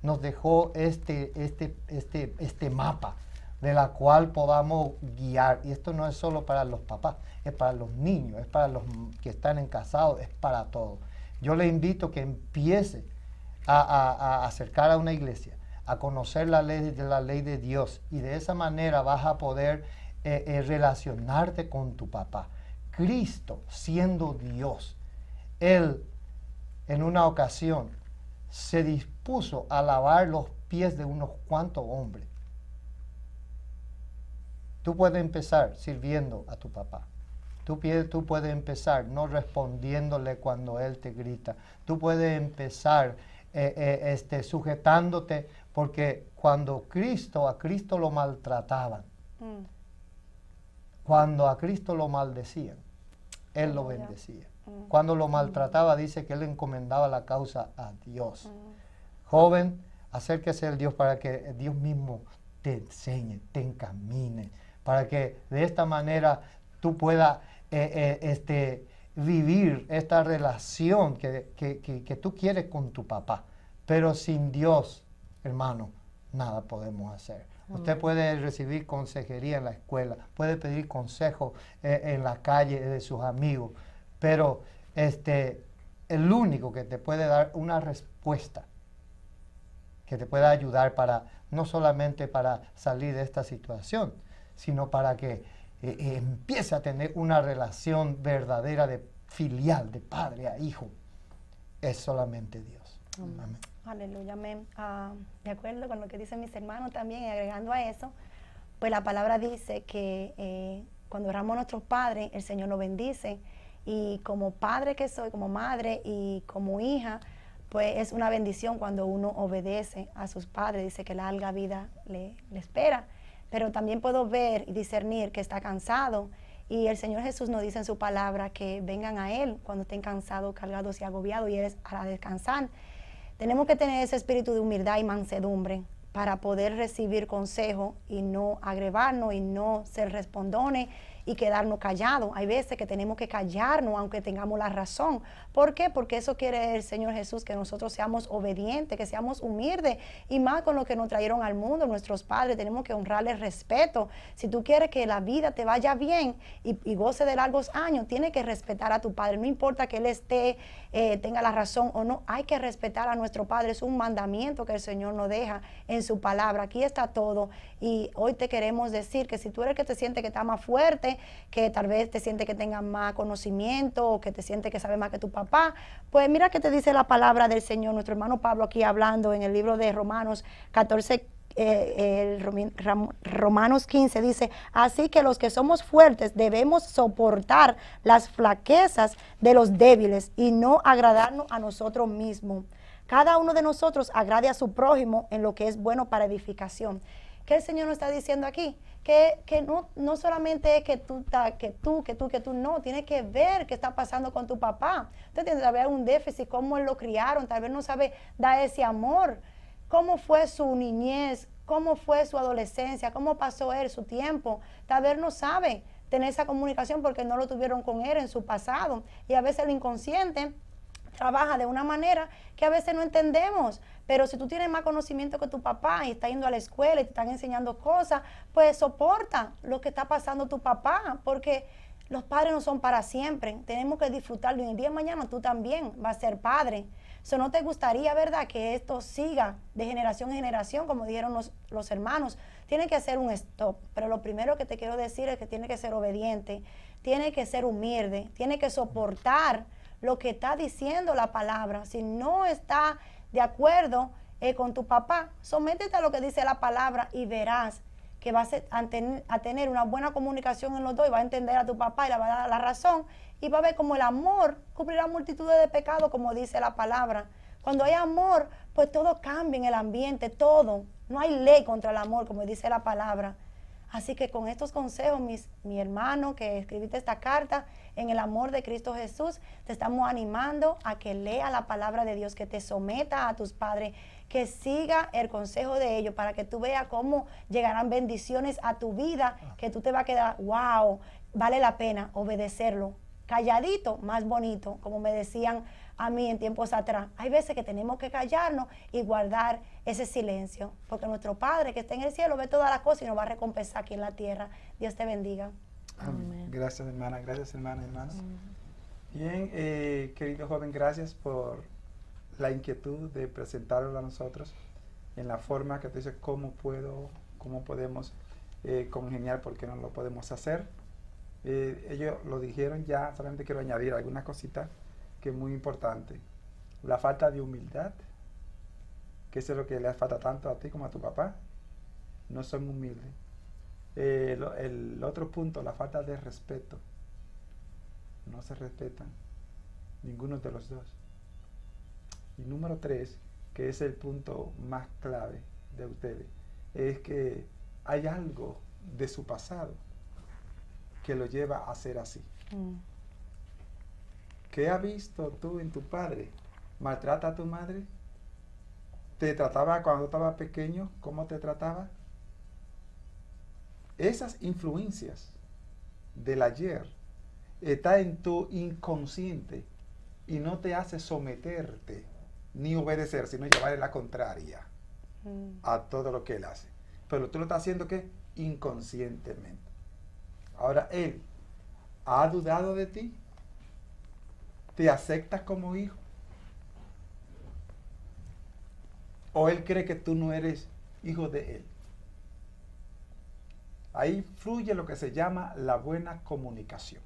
nos dejó este mapa de la cual podamos guiar. Y esto no es solo para los papás, es para los niños, es para los que están casados, es para todos. Yo le invito a que empiece a acercar a una iglesia, a conocer la ley de Dios, y de esa manera vas a poder relacionarte con tu papá. Cristo, siendo Dios, Él en una ocasión se dispuso a lavar los pies de unos cuantos hombres. Tú puedes empezar sirviendo a tu papá. Tú puedes empezar no respondiéndole cuando Él te grita. Tú puedes empezar sujetándote, porque cuando a Cristo lo maltrataban, cuando a Cristo lo maldecían, Él lo bendecía. Cuando lo maltrataba, dice que Él encomendaba la causa a Dios. Joven, acérquese al Dios para que Dios mismo te enseñe, te encamine, para que de esta manera tú puedas vivir esta relación que tú quieres con tu papá. Pero sin Dios, hermano, nada podemos hacer. Usted puede recibir consejería en la escuela, puede pedir consejo en la calle de sus amigos, pero el único que te puede dar una respuesta, que te pueda ayudar no solamente para salir de esta situación, sino para que empiece a tener una relación verdadera de filial, de padre a hijo, es solamente Dios. Amén. Aleluya, amén. De acuerdo con lo que dicen mis hermanos también, y agregando a eso, pues la palabra dice que cuando oramos a nuestros padres, el Señor nos bendice, y como padre que soy, como madre y como hija, pues es una bendición cuando uno obedece a sus padres. Dice que larga vida le espera. pero también puedo ver y discernir que está cansado. Y el Señor Jesús nos dice en su palabra que vengan a Él cuando estén cansados, cargados y agobiados, y Él hará descansar. Tenemos que tener ese espíritu de humildad y mansedumbre para poder recibir consejo y no agrevarnos y no ser respondones y quedarnos callados. Hay veces que tenemos que callarnos aunque tengamos la razón. ¿Por qué? Porque eso quiere el Señor Jesús, que nosotros seamos obedientes, que seamos humildes, y más con lo que nos trajeron al mundo, nuestros padres. Tenemos que honrarles respeto. Si tú quieres que la vida te vaya bien y goce de largos años, tienes que respetar a tu padre. No importa que él tenga la razón o no, hay que respetar a nuestro padre. Es un mandamiento que el Señor nos deja en su palabra. Aquí está todo, y hoy te queremos decir que si tú eres que te sientes que está más fuerte, que tal vez te sientes que tengas más conocimiento, o que te sientes que sabes más que tu papá, pues mira que te dice la palabra del Señor. Nuestro hermano Pablo aquí hablando en el libro de Romanos 14, Romanos 15 dice: así que los que somos fuertes debemos soportar las flaquezas de los débiles y no agradarnos a nosotros mismos. Cada uno de nosotros agrade a su prójimo en lo que es bueno para edificación. ¿Qué el Señor nos está diciendo aquí? Que no solamente es que tú, no, tienes que ver qué está pasando con tu papá. Usted tiene tal vez un déficit, cómo él lo criaron, tal vez no sabe dar ese amor, cómo fue su niñez, cómo fue su adolescencia, cómo pasó él su tiempo. Tal vez no sabe tener esa comunicación porque no lo tuvieron con él en su pasado, y a veces el inconsciente trabaja de una manera que a veces no entendemos. Pero si tú tienes más conocimiento que tu papá y estás yendo a la escuela y te están enseñando cosas, pues soporta lo que está pasando tu papá, porque los padres no son para siempre. Tenemos que disfrutarlo, y el día de mañana tú también vas a ser padre. So, ¿no te gustaría, verdad, que esto siga de generación en generación, como dijeron los hermanos? Tiene que hacer un stop, pero lo primero que te quiero decir es que tiene que ser obediente, tiene que ser humilde, tiene que soportar lo que está diciendo la palabra. Si no está de acuerdo con tu papá, sométete a lo que dice la palabra y verás que vas a tener una buena comunicación en los dos, y vas a entender a tu papá y le va a dar la razón, y va a ver como el amor cubrirá multitudes de pecados, como dice la palabra. Cuando hay amor, pues todo cambia en el ambiente, todo. No hay ley contra el amor, como dice la palabra. Así que con estos consejos, mi hermano que escribiste esta carta, en el amor de Cristo Jesús, te estamos animando a que lea la palabra de Dios, que te someta a tus padres, que siga el consejo de ellos, para que tú veas cómo llegarán bendiciones a tu vida, que tú te vas a quedar, wow, vale la pena obedecerlo. Calladito, más bonito, como me decían a mí en tiempos atrás. Hay veces que tenemos que callarnos y guardar ese silencio, porque nuestro Padre que está en el cielo ve todas las cosas y nos va a recompensar aquí en la tierra. Dios te bendiga. Amén. Gracias, hermana. Gracias, hermanos. Bien, querido joven, gracias por la inquietud de presentarlo a nosotros en la forma que tú dices, cómo podemos congeniar, porque no lo podemos hacer. Ellos lo dijeron ya, solamente quiero añadir alguna cosita que es muy importante. La falta de humildad, que eso es lo que le falta tanto a ti como a tu papá. No son humildes. El otro punto, la falta de respeto. No se respetan ninguno de los dos. Y número 3, que es el punto más clave de ustedes, es que hay algo de su pasado que lo lleva a ser así. ¿Qué has visto tú en tu padre? ¿Maltrata a tu madre? ¿Te trataba cuando estaba pequeño? ¿Cómo te trataba? Esas influencias del ayer están en tu inconsciente y no te hace someterte ni obedecer, sino llevarle la contraria a todo lo que él hace. Pero tú lo estás haciendo, ¿qué? Inconscientemente. Ahora, él ha dudado de ti. ¿Te aceptas como hijo? ¿O él cree que tú no eres hijo de él? Ahí fluye lo que se llama la buena comunicación.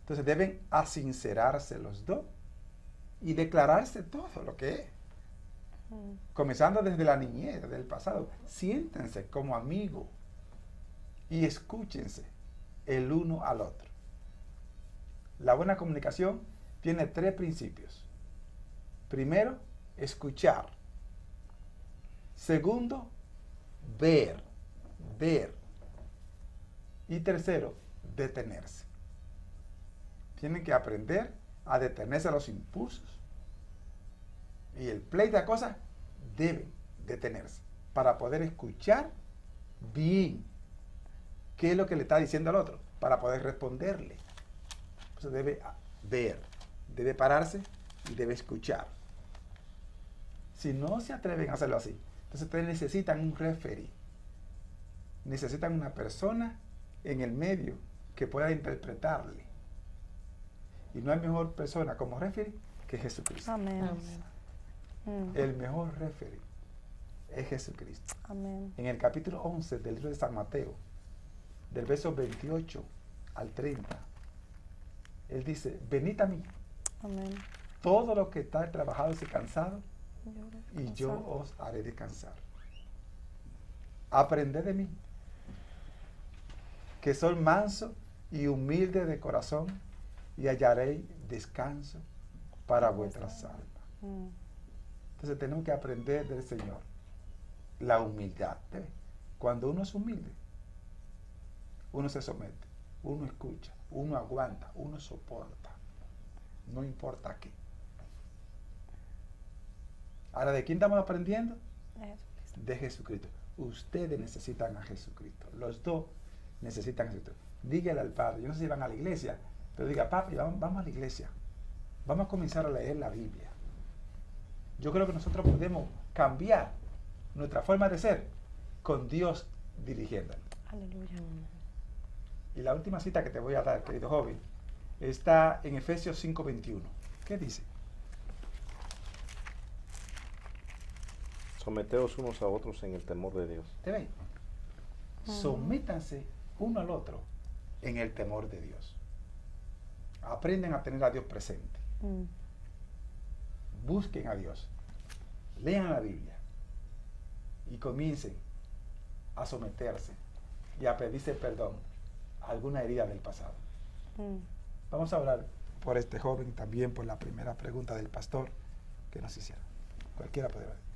Entonces deben asincerarse los dos y declararse todo lo que es. Comenzando desde la niñez, desde el pasado. Siéntense como amigos y escúchense el uno al otro. La buena comunicación tiene 3 principios. Primero, escuchar. Segundo, ver. ver. Y tercero, detenerse. Tienen que aprender a detenerse a los impulsos. Y el play de cosas deben detenerse para poder escuchar bien qué es lo que le está diciendo al otro, para poder responderle. Entonces debe ver, debe pararse y debe escuchar. Si no se atreven a hacerlo así, entonces ustedes necesitan un referee. Necesitan una persona en el medio que pueda interpretarle. Y no hay mejor persona como referee que Jesucristo. Amén. Amén. El mejor referee es Jesucristo. Amén. En el capítulo 11 del libro de San Mateo, del verso 28 al 30, él dice, venid a mí, Amén. todo lo que está trabajado y cansado, y yo os haré descansar. Aprended de mí, que soy manso y humilde de corazón, y hallaréis descanso para vuestras almas. Entonces tenemos que aprender del Señor la humildad. ¿Ves? Cuando uno es humilde, uno se somete, uno escucha, uno aguanta, uno soporta, no importa qué. Ahora, ¿de quién estamos aprendiendo? De Jesucristo. Ustedes necesitan a Jesucristo. Los dos necesitan a Jesucristo. Dígale al Padre, yo no sé si van a la iglesia, pero diga, papi, vamos a la iglesia. Vamos a comenzar a leer la Biblia. Yo creo que nosotros podemos cambiar nuestra forma de ser con Dios dirigiéndonos. Aleluya. Y la última cita que te voy a dar, querido joven, está en Efesios 5:21. ¿Qué dice? Someteos unos a otros en el temor de Dios. ¿Te ven? Sométanse uno al otro en el temor de Dios. Aprenden a tener a Dios presente. Busquen a Dios. Lean la Biblia. Y comiencen a someterse y a pedirse perdón a alguna herida del pasado. Vamos a orar por este joven, también por la primera pregunta del pastor que nos hicieron. Cualquiera puede ver.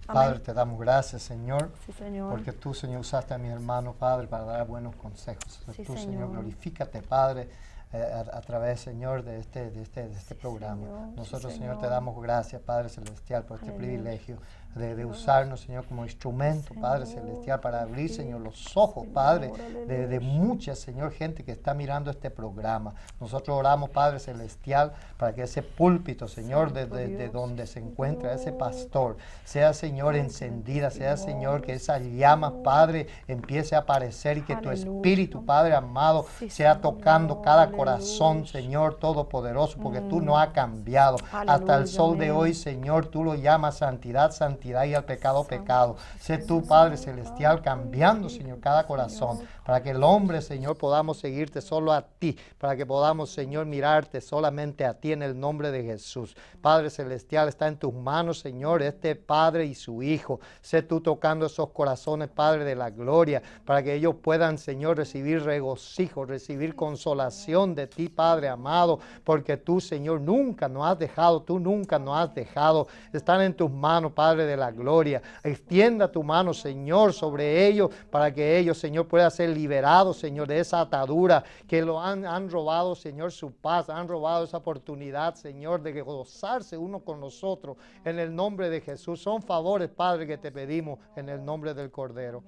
Padre, te damos gracias, Señor, Sí, Señor. porque tú, Señor, usaste a mi hermano, Padre, para dar buenos consejos. Sí, tú, Señor. glorifícate, Padre, a través, Señor, de este programa. Señor. Nosotros, Sí, Señor, te Señor. damos gracias, Padre Celestial, por este Aleluya. privilegio de usarnos, Señor, como instrumento, Padre Señor, Celestial, para abrir, sí, Señor, los ojos, Señor, Padre, aleluya. de mucha, Señor, gente que está mirando este programa. Nosotros oramos, Padre Celestial, para que ese púlpito, Señor, Santo de Dios, donde se encuentra ese Señor. pastor, sea, Señor, Ay, encendida, sea, Señor, que Señor, esa llama, Padre, empiece a aparecer y que tu Aleluya. Espíritu, Padre amado, Sí, sea Señor, tocando cada aleluya. corazón, Señor Todopoderoso, porque tú no has cambiado. Hasta Aleluya, el sol de amén. hoy, Señor, tú lo llamas santidad, santidad, y al pecado, Santo, pecado. Sé tú, Padre Celestial, cambiando, Señor, cada corazón, para que el hombre, Señor, podamos seguirte solo a ti, para que podamos, Señor, mirarte solamente a ti en el nombre de Jesús. Padre Celestial, está en tus manos, Señor, este Padre y su Hijo. Sé tú tocando esos corazones, Padre de la gloria, para que ellos puedan, Señor, recibir regocijo, recibir consolación de ti, Padre amado, porque tú, Señor, nunca nos has dejado, tú nunca nos has dejado. Están en tus manos, Padre de la gloria. Extienda tu mano, Señor, sobre ellos, para que ellos, Señor, puedan ser liberados, Señor, de esa atadura que lo han robado, Señor, su paz, han robado esa oportunidad, Señor, de gozarse uno con nosotros, en el nombre de Jesús. Son favores, Padre, que te pedimos en el nombre del Cordero.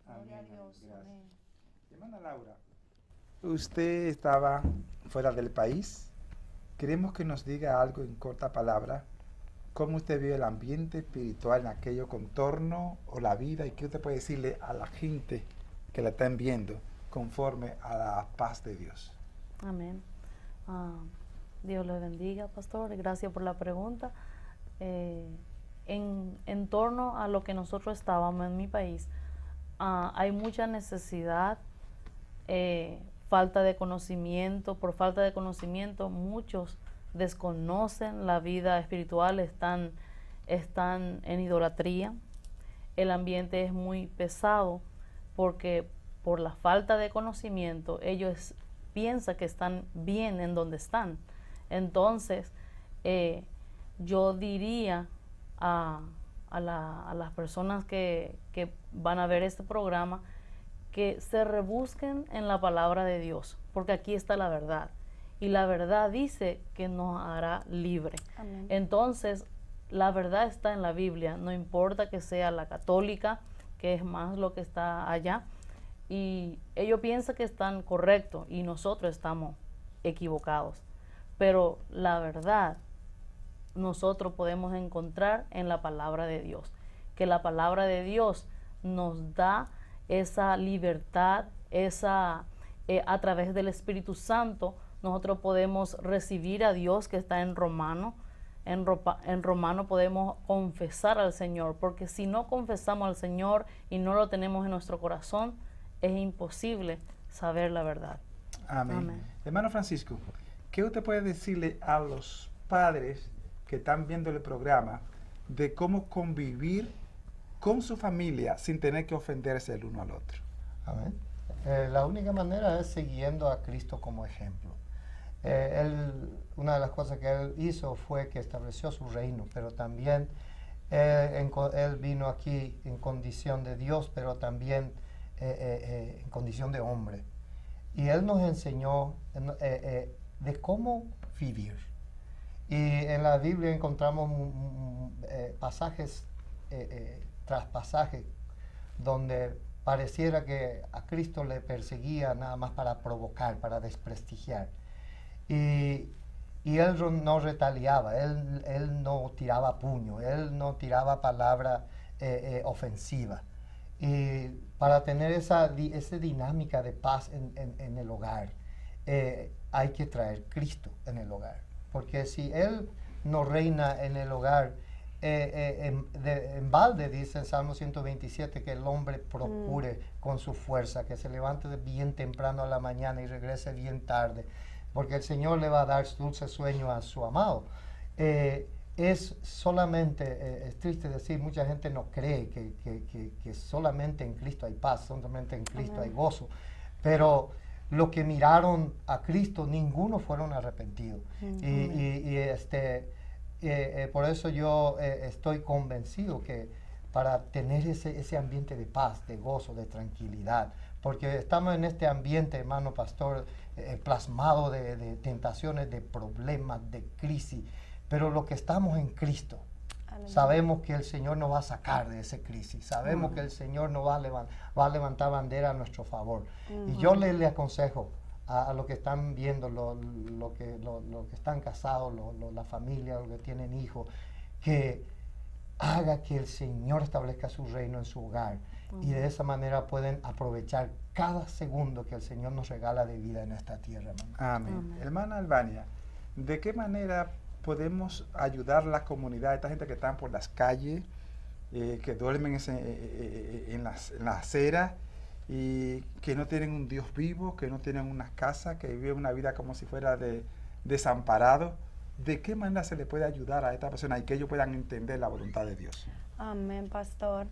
Gloria a Dios. Amén. Hermana Laura, usted estaba fuera del país. Queremos que nos diga algo en corta palabra. ¿Cómo usted vio el ambiente espiritual en aquello contorno o la vida? ¿Y qué usted puede decirle a la gente que la están viendo conforme a la paz de Dios? Amén. Dios le bendiga, pastor. Gracias por la pregunta. En torno a lo que nosotros estábamos en mi país, hay mucha necesidad, falta de conocimiento. Por falta de conocimiento, muchos desconocen la vida espiritual, están en idolatría. El ambiente es muy pesado porque por la falta de conocimiento ellos piensan que están bien en donde están. Entonces yo diría a a las personas que van a ver este programa que se rebusquen en la palabra de Dios, porque aquí está la verdad. Y la verdad dice que nos hará libre. Amén. Entonces, la verdad está en la Biblia, no importa que sea la católica, que es más lo que está allá. Y ellos piensan que están correctos y nosotros estamos equivocados. Pero la verdad nosotros podemos encontrar en la palabra de Dios, que la palabra de Dios nos da esa libertad, a través del Espíritu Santo nosotros podemos recibir a Dios, que está en Romano. En Romano podemos confesar al Señor, porque si no confesamos al Señor y no lo tenemos en nuestro corazón, es imposible saber la verdad. Amén. Amén. Hermano Francisco, ¿qué usted puede decirle a los padres que están viendo el programa de cómo convivir con su familia sin tener que ofenderse el uno al otro? Amén. La única manera es siguiendo a Cristo como ejemplo. Una de las cosas que él hizo fue que estableció su reino, pero también él vino aquí en condición de Dios, pero también en condición de hombre. Y él nos enseñó de cómo vivir. Y en la Biblia encontramos pasajes tras pasajes donde pareciera que a Cristo le perseguía nada más para provocar, para desprestigiar. Y él no retaliaba, él no tiraba puño, él no tiraba palabra ofensiva. Y para tener esa dinámica de paz en el hogar, hay que traer Cristo en el hogar. Porque si Él no reina en el hogar, en balde dice en Salmo 127 que el hombre procure con su fuerza, que se levante bien temprano a la mañana y regrese bien tarde, porque el Señor le va a dar dulce sueño a su amado. Es solamente, es triste decir, mucha gente no cree que solamente en Cristo hay paz, solamente en Cristo hay gozo, pero los que miraron a Cristo, ninguno fueron arrepentidos. Por eso yo estoy convencido que para tener ese ambiente de paz, de gozo, de tranquilidad, porque estamos en este ambiente, hermano pastor, plasmado de tentaciones, de problemas, de crisis, pero lo que estamos en Cristo, sabemos que el Señor nos va a sacar de esa crisis, sabemos que el Señor nos va a levantar bandera a nuestro favor. Y yo le aconsejo a los que están viendo, los que están casados, la familia, los que tienen hijos, que haga que el Señor establezca su reino en su hogar. Y de esa manera pueden aprovechar cada segundo que el Señor nos regala de vida en esta tierra. Amén. Hermana Albania, ¿de qué manera podemos ayudar a la comunidad, esta gente que están por las calles, que duermen en las aceras y que no tienen un Dios vivo, que no tienen una casa, que viven una vida como si fuera desamparado? ¿De qué manera se le puede ayudar a esta persona y que ellos puedan entender la voluntad de Dios? Amén, pastor.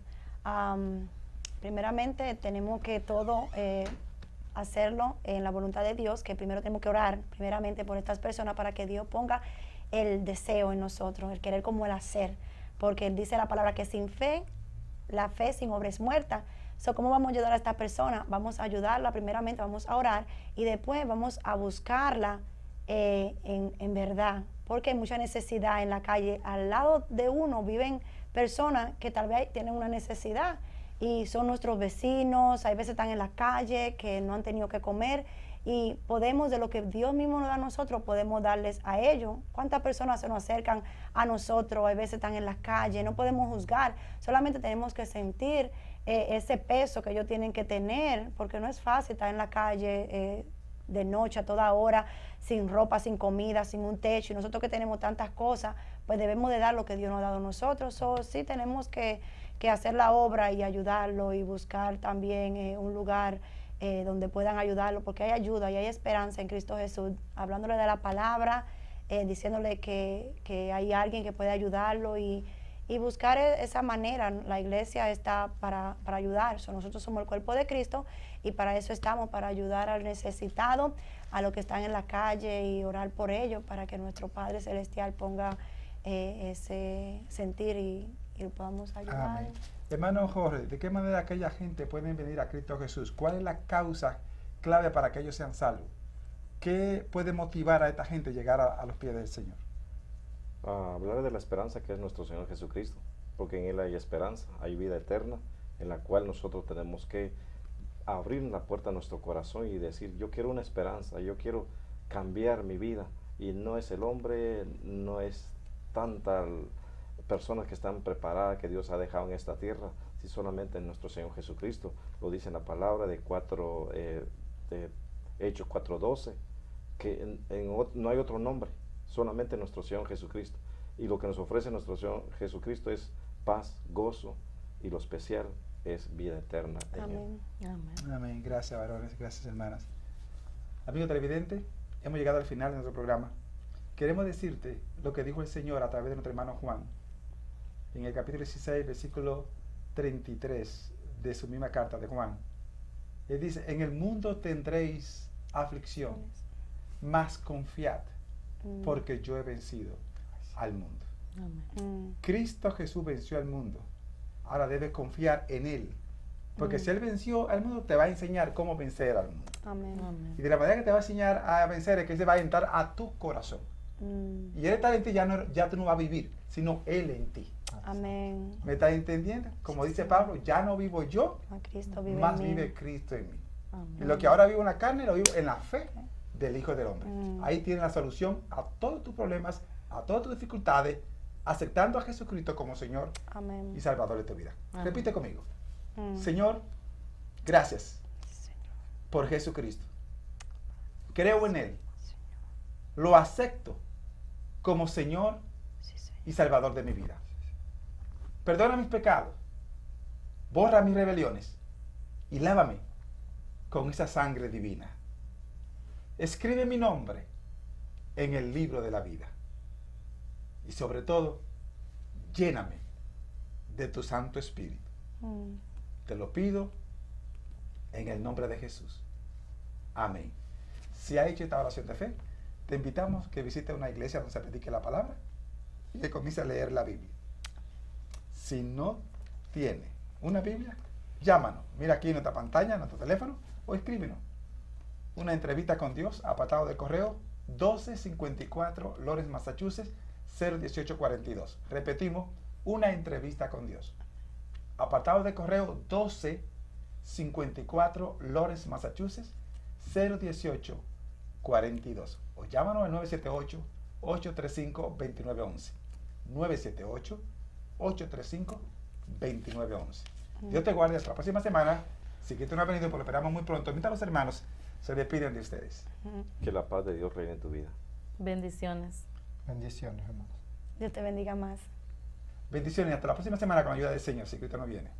Primeramente tenemos que todo hacerlo en la voluntad de Dios, que primero tenemos que orar primeramente por estas personas para que Dios ponga el deseo en nosotros, el querer como el hacer, porque dice la palabra que sin fe, la fe sin obra es muerta. ¿Cómo vamos a ayudar a esta persona? Vamos a ayudarla primeramente, vamos a orar y después vamos a buscarla en verdad, porque hay mucha necesidad en la calle. Al lado de uno viven personas que tal vez tienen una necesidad y son nuestros vecinos, hay veces están en la calle que no han tenido que comer y podemos, de lo que Dios mismo nos da a nosotros, podemos darles a ellos. ¿Cuántas personas se nos acercan a nosotros? Hay veces están en la calle, no podemos juzgar, solamente tenemos que sentir ese peso que ellos tienen que tener, porque no es fácil estar en la calle de noche a toda hora, sin ropa, sin comida, sin un techo, y nosotros que tenemos tantas cosas, pues debemos de dar lo que Dios nos ha dado a nosotros. Sí tenemos que hacer la obra y ayudarlo y buscar también un lugar donde puedan ayudarlo, porque hay ayuda y hay esperanza en Cristo Jesús, hablándole de la palabra, diciéndole que hay alguien que puede ayudarlo y buscar esa manera. La iglesia está para ayudar. Nosotros somos el cuerpo de Cristo y para eso estamos, para ayudar al necesitado, a los que están en la calle y orar por ellos, para que nuestro Padre Celestial ponga ese sentir y y podamos ayudar. Amén. Hermano Jorge, ¿de qué manera aquella gente puede venir a Cristo Jesús? ¿Cuál es la causa clave para que ellos sean salvos? ¿Qué puede motivar a esta gente a llegar a los pies del Señor? Hablar de la esperanza que es nuestro Señor Jesucristo, porque en Él hay esperanza, hay vida eterna, en la cual nosotros tenemos que abrir la puerta a nuestro corazón y decir, yo quiero una esperanza, yo quiero cambiar mi vida. Y no es el hombre, no es tantas personas que están preparadas que Dios ha dejado en esta tierra, si solamente en nuestro Señor Jesucristo. Lo dice en la palabra de Hechos 4:12, que no hay otro nombre, solamente nuestro Señor Jesucristo. Y lo que nos ofrece nuestro Señor Jesucristo es paz, gozo, y lo especial es vida eterna en Él. Amén. Amén. Amén. Gracias, varones. Gracias, hermanas. Amigo televidente, hemos llegado al final de nuestro programa. Queremos decirte lo que dijo el Señor a través de nuestro hermano Juan, en el capítulo 16, versículo 33 de su misma carta de Juan. Él dice, en el mundo tendréis aflicción, mas confiad, porque yo he vencido al mundo. Amén. Cristo Jesús venció al mundo. Ahora debes confiar en Él. Porque si Él venció al mundo, te va a enseñar cómo vencer al mundo. Amén. Amén. Y de la manera que te va a enseñar a vencer es que Él se va a entrar a tu corazón. Y Él está en ti, ya tú no vas a vivir, sino Él en ti. Amén. ¿Me estás entendiendo? Como dice Pablo, ya no vivo yo, A Cristo vive más en mí. vive Cristo en mí. Y Amén. lo que ahora vivo en la carne, lo vivo en la fe del Hijo del Hombre. Mm. Ahí tienes la solución a todos tus problemas, a todas tus dificultades, aceptando a Jesucristo como Señor Amén. y Salvador de tu vida. Amén. Repite conmigo. Mm. Señor, gracias Señor. por Jesucristo. Creo en Él. Lo acepto como Señor Sí, Señor. y Salvador de mi vida. Perdona mis pecados. Borra mis rebeliones. Y lávame con esa sangre divina. Escribe mi nombre en el libro de la vida. Y sobre todo, lléname de tu Santo Espíritu. Mm. Te lo pido en el nombre de Jesús. Amén. Si ha hecho esta oración de fe, te invitamos que visites una iglesia donde se predique la palabra y que comience a leer la Biblia. Si no tiene una Biblia, llámanos. Mira aquí en nuestra pantalla, en nuestro teléfono, o escríbenos. Una entrevista con Dios, apartado de correo 1254 Lawrence, Massachusetts 01842. Repetimos, una entrevista con Dios. Apartado de correo 1254 Lawrence, Massachusetts 01842. O llámanos al 978-835-2911. 978-835-2911. Dios te guarde hasta la próxima semana. Si Cristo no ha venido, pues lo esperamos muy pronto. Mientras los hermanos se despiden de ustedes. Que la paz de Dios reine en tu vida. Bendiciones. Bendiciones, hermanos. Dios te bendiga más. Bendiciones. Hasta la próxima semana con la ayuda del Señor, si Cristo no viene.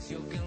silencio que